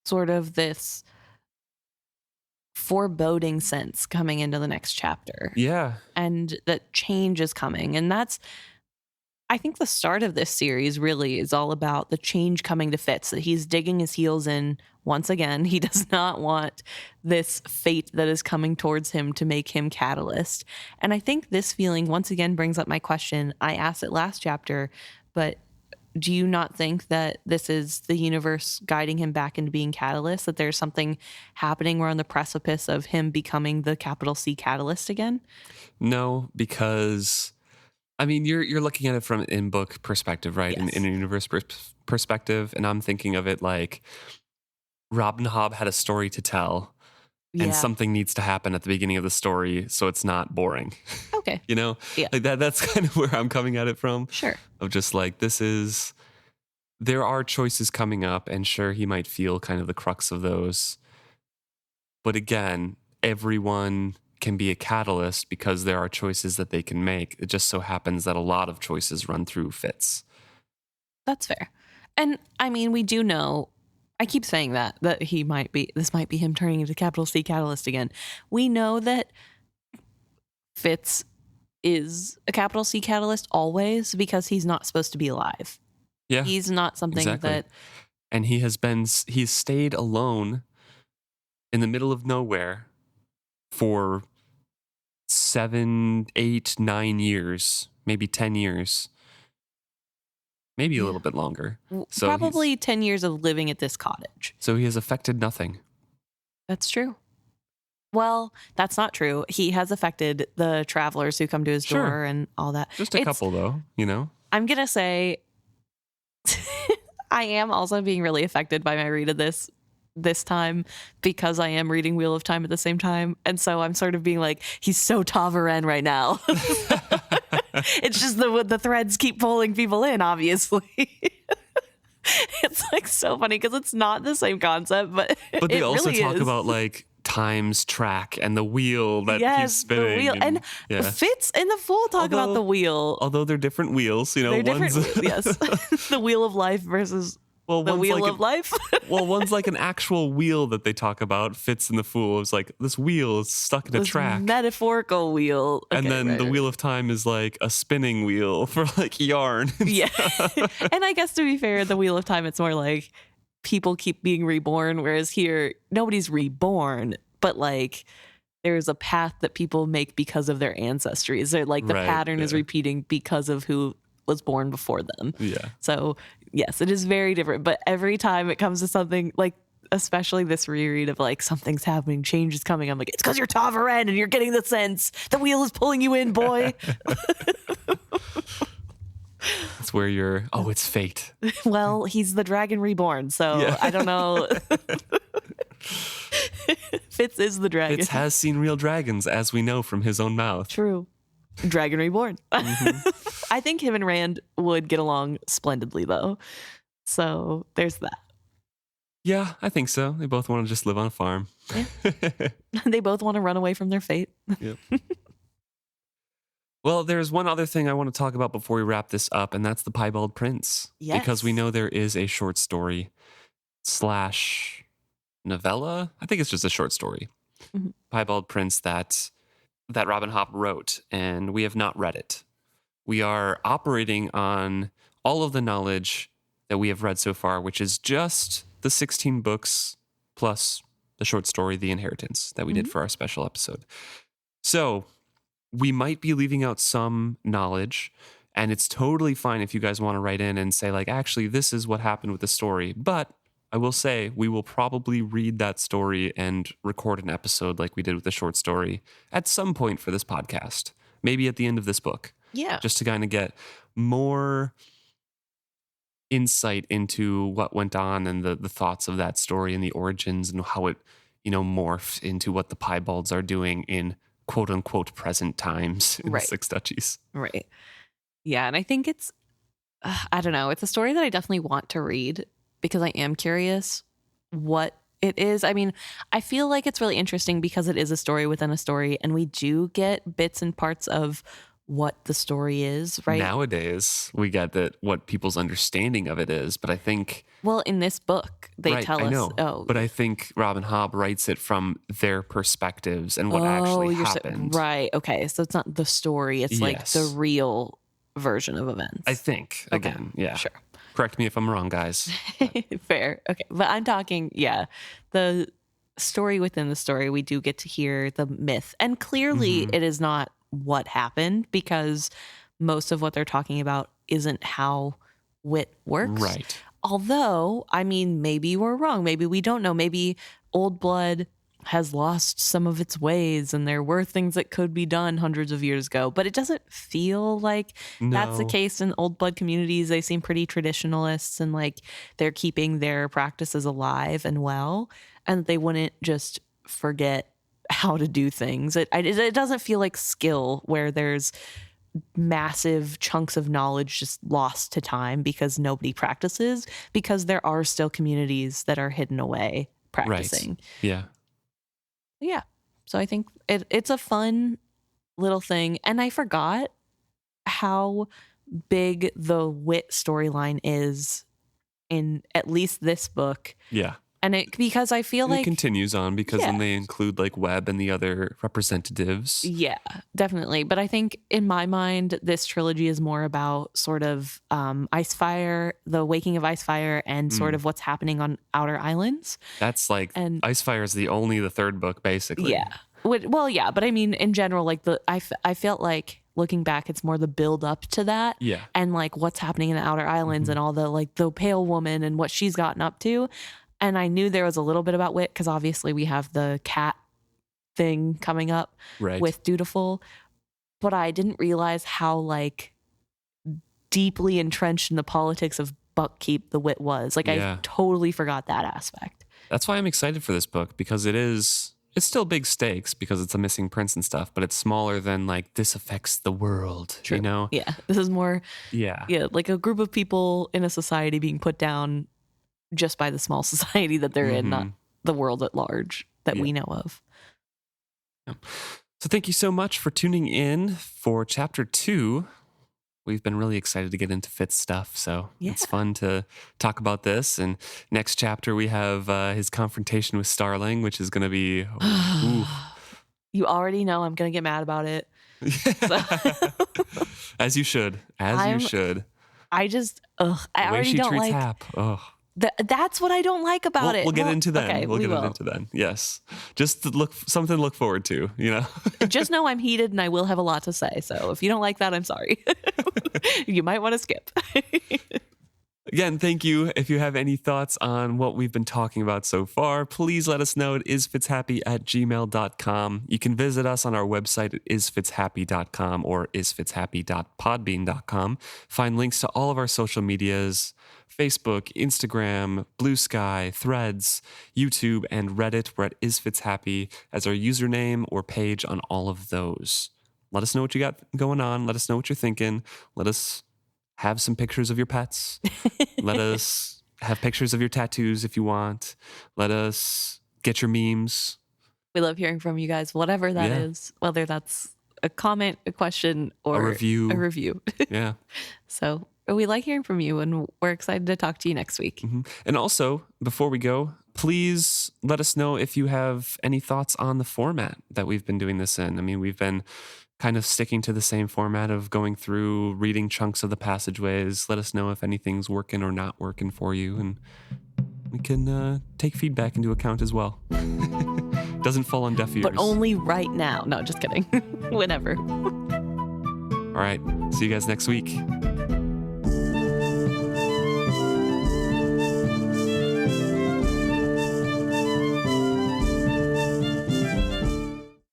B: sort of this foreboding sense coming into the next chapter.
A: Yeah.
B: And that change is coming. And that's, I think the start of this series really is all about the change coming to Fitz, that he's digging his heels in once again. He does not want this fate that is coming towards him to make him catalyst. And I think this feeling once again brings up my question. I asked it last chapter, but do you not think that this is the universe guiding him back into being Catalyst, that there's something happening? We're on the precipice of him becoming the capital C Catalyst again?
A: No, because I mean, you're looking at it from an in-book perspective, right?
B: Yes.
A: In a universe perspective, and I'm thinking of it like Rob and Hobb had a story to tell, and
B: Yeah.
A: something needs to happen at the beginning of the story so it's not boring.
B: Okay.
A: You know?
B: Yeah.
A: Like that's kind of where I'm coming at it from.
B: Sure.
A: Of just like, there are choices coming up, and sure, he might feel kind of the crux of those. But again, everyone can be a catalyst because there are choices that they can make. It just so happens that a lot of choices run through Fitz.
B: That's fair. And I mean, we do know, I keep saying that this might be him turning into capital C Catalyst again. We know that Fitz is a capital C Catalyst always because he's not supposed to be alive.
A: Yeah.
B: He's not something
A: exactly.
B: that.
A: And he's stayed alone in the middle of nowhere for 7, 8, 9 years, maybe 10 years, maybe a little bit longer. So
B: probably 10 years of living at this cottage.
A: So he has affected nothing.
B: That's true. Well, that's not true. He has affected the travelers who come to his door and all that.
A: Just a couple, though, you know?
B: I'm going to say I am also being really affected by my read of this time because I am reading Wheel of Time at the same time. And so I'm sort of being like, he's so Tavaren right now. It's just the threads keep pulling people in, obviously. It's like so funny because it's not the same concept, but
A: they also
B: really
A: talk
B: is.
A: about like time's track and the wheel that keeps spinning.
B: The wheel. And Fitz and the Fool talk about the wheel.
A: Although they're different wheels, you know.
B: They're different wheels, yes. The Wheel of Life versus the Wheel of Life.
A: Well, one's like an actual wheel that they talk about. Fitz and the Fool is like, this wheel is stuck in a track.
B: Metaphorical wheel. Okay,
A: and then the Wheel of Time is like a spinning wheel for like yarn.
B: Yeah. And I guess to be fair, the Wheel of Time, it's more like people keep being reborn, whereas here, nobody's reborn, but like there's a path that people make because of their ancestries. They're like the pattern is repeating because of who was born before them.
A: Yeah.
B: So yes, it is very different. But every time it comes to something like, especially this reread of like something's happening, change is coming, I'm like, it's because you're Tavaren and you're getting the sense. The wheel is pulling you in, boy.
A: That's where you're, it's fate.
B: Well, he's the dragon reborn, so I don't know. Fitz is the dragon.
A: Fitz has seen real dragons, as we know from his own mouth.
B: True. Dragon reborn. Mm-hmm. I think him and Rand would get along splendidly, though. So there's that.
A: Yeah, I think so. They both want to just live on a farm.
B: Yeah. They both want to run away from their fate.
A: Yep. Well, there's one other thing I want to talk about before we wrap this up, and that's the Piebald Prince.
B: Yes.
A: Because we know there is a short story / novella. I think it's just a short story. Mm-hmm. Piebald Prince that Robin Hobb wrote, and we have not read it. We are operating on all of the knowledge that we have read so far, which is just the 16 books plus the short story, The Inheritance, that we did for our special episode. So we might be leaving out some knowledge, and it's totally fine if you guys want to write in and say, like, actually, this is what happened with the story. But I will say we will probably read that story and record an episode like we did with the short story at some point for this podcast, maybe at the end of this book.
B: Yeah.
A: Just to kind of get more insight into what went on and the thoughts of that story and the origins and how it, morphed into what the Piebalds are doing in quote unquote present times in the Six Duchies.
B: Right. Yeah. And I think it's, I don't know, it's a story that I definitely want to read because I am curious what it is. I mean, I feel like it's really interesting because it is a story within a story, and we do get bits and parts of what the story is, right?
A: Nowadays, we get that what people's understanding of it is, but I think...
B: Well, in this book, they tell us... I know,
A: but I think Robin Hobb writes it from their perspectives and what actually happened.
B: Right, okay. So it's not the story, it's like the real version of events.
A: I think, again,
B: Sure.
A: Correct me if I'm wrong, guys.
B: Fair. Okay. But I'm talking, the story within the story, we do get to hear the myth. And clearly it is not what happened because most of what they're talking about isn't how wit works.
A: Right.
B: Although, I mean, maybe we're wrong. Maybe we don't know. Maybe Old Blood has lost some of its ways and there were things that could be done hundreds of years ago. But it doesn't feel like that's the
A: No.
B: case in Old Blood communities. They seem pretty traditionalists and like they're keeping their practices alive and well. And they wouldn't just forget how to do things. It doesn't feel like skill where there's massive chunks of knowledge just lost to time because nobody practices, because there are still communities that are hidden away practicing.
A: Right. Yeah.
B: Yeah. So I think it's a fun little thing. And I forgot how big the wit storyline is in at least this book.
A: Yeah.
B: And because I feel
A: And
B: like
A: it continues on because
B: Yeah.
A: then they include like Webb and the other representatives.
B: Yeah, definitely. But I think in my mind, this trilogy is more about sort of Icefire, the waking of Icefire, and sort of what's happening on Outer Islands.
A: That's like
B: And-
A: Icefire is the third book, basically.
B: Yeah. Well, yeah. But I mean, in general, like I felt like looking back, it's more the build up to that.
A: Yeah.
B: And like what's happening in the Outer Islands and all the like the Pale Woman and what she's gotten up to. And I knew there was a little bit about wit because obviously we have the cat thing coming up
A: Right.
B: with Dutiful, but I didn't realize how like deeply entrenched in the politics of Buckkeep the wit was. Like
A: Yeah.
B: I totally forgot that aspect.
A: That's why I'm excited for this book because it's still big stakes because it's a missing prince and stuff, but it's smaller than like this affects the world, you know?
B: Yeah, this is more
A: Yeah.
B: like a group of people in a society being put down just by the small society that they're in, not the world at large that we know of.
A: So thank you so much for tuning in for chapter 2. We've been really excited to get into Fitz stuff, so it's fun to talk about this. And next chapter we have his confrontation with Starling, which is going to be...
B: You already know I'm going to get mad about it.
A: As you should. You should.
B: I just, I
A: The way
B: already
A: she
B: don't
A: treats
B: like...
A: Hap. Oh.
B: That's what I don't like about it.
A: We'll get into that.
B: Okay,
A: we'll get
B: will.
A: into that. Yes. Just to something to look forward to, you know?
B: Just know I'm heated and I will have a lot to say. So if you don't like that, I'm sorry. You might want to skip.
A: Again, thank you. If you have any thoughts on what we've been talking about so far, please let us know at isfitshappy@gmail.com. You can visit us on our website at isfitshappy.com or isfitshappy.podbean.com. Find links to all of our social medias, Facebook, Instagram, Blue Sky, Threads, YouTube, and Reddit. We're at isfitshappy as our username or page on all of those. Let us know what you got going on. Let us know what you're thinking. Let us have some pictures of your pets. Let us have pictures of your tattoos if you want. Let us get your memes.
B: We love hearing from you guys, whatever that is, whether that's a comment, a question, or
A: A review. Yeah.
B: So we like hearing from you and we're excited to talk to you next week.
A: And also, before we go, please let us know if you have any thoughts on the format that we've been doing this in. I mean, we've been kind of sticking to the same format of going through, reading chunks of the passageways. Let us know if anything's working or not working for you, and we can take feedback into account as well. Doesn't fall on deaf ears.
B: But only right now. No, just kidding. Whenever.
A: All right. See you guys next week.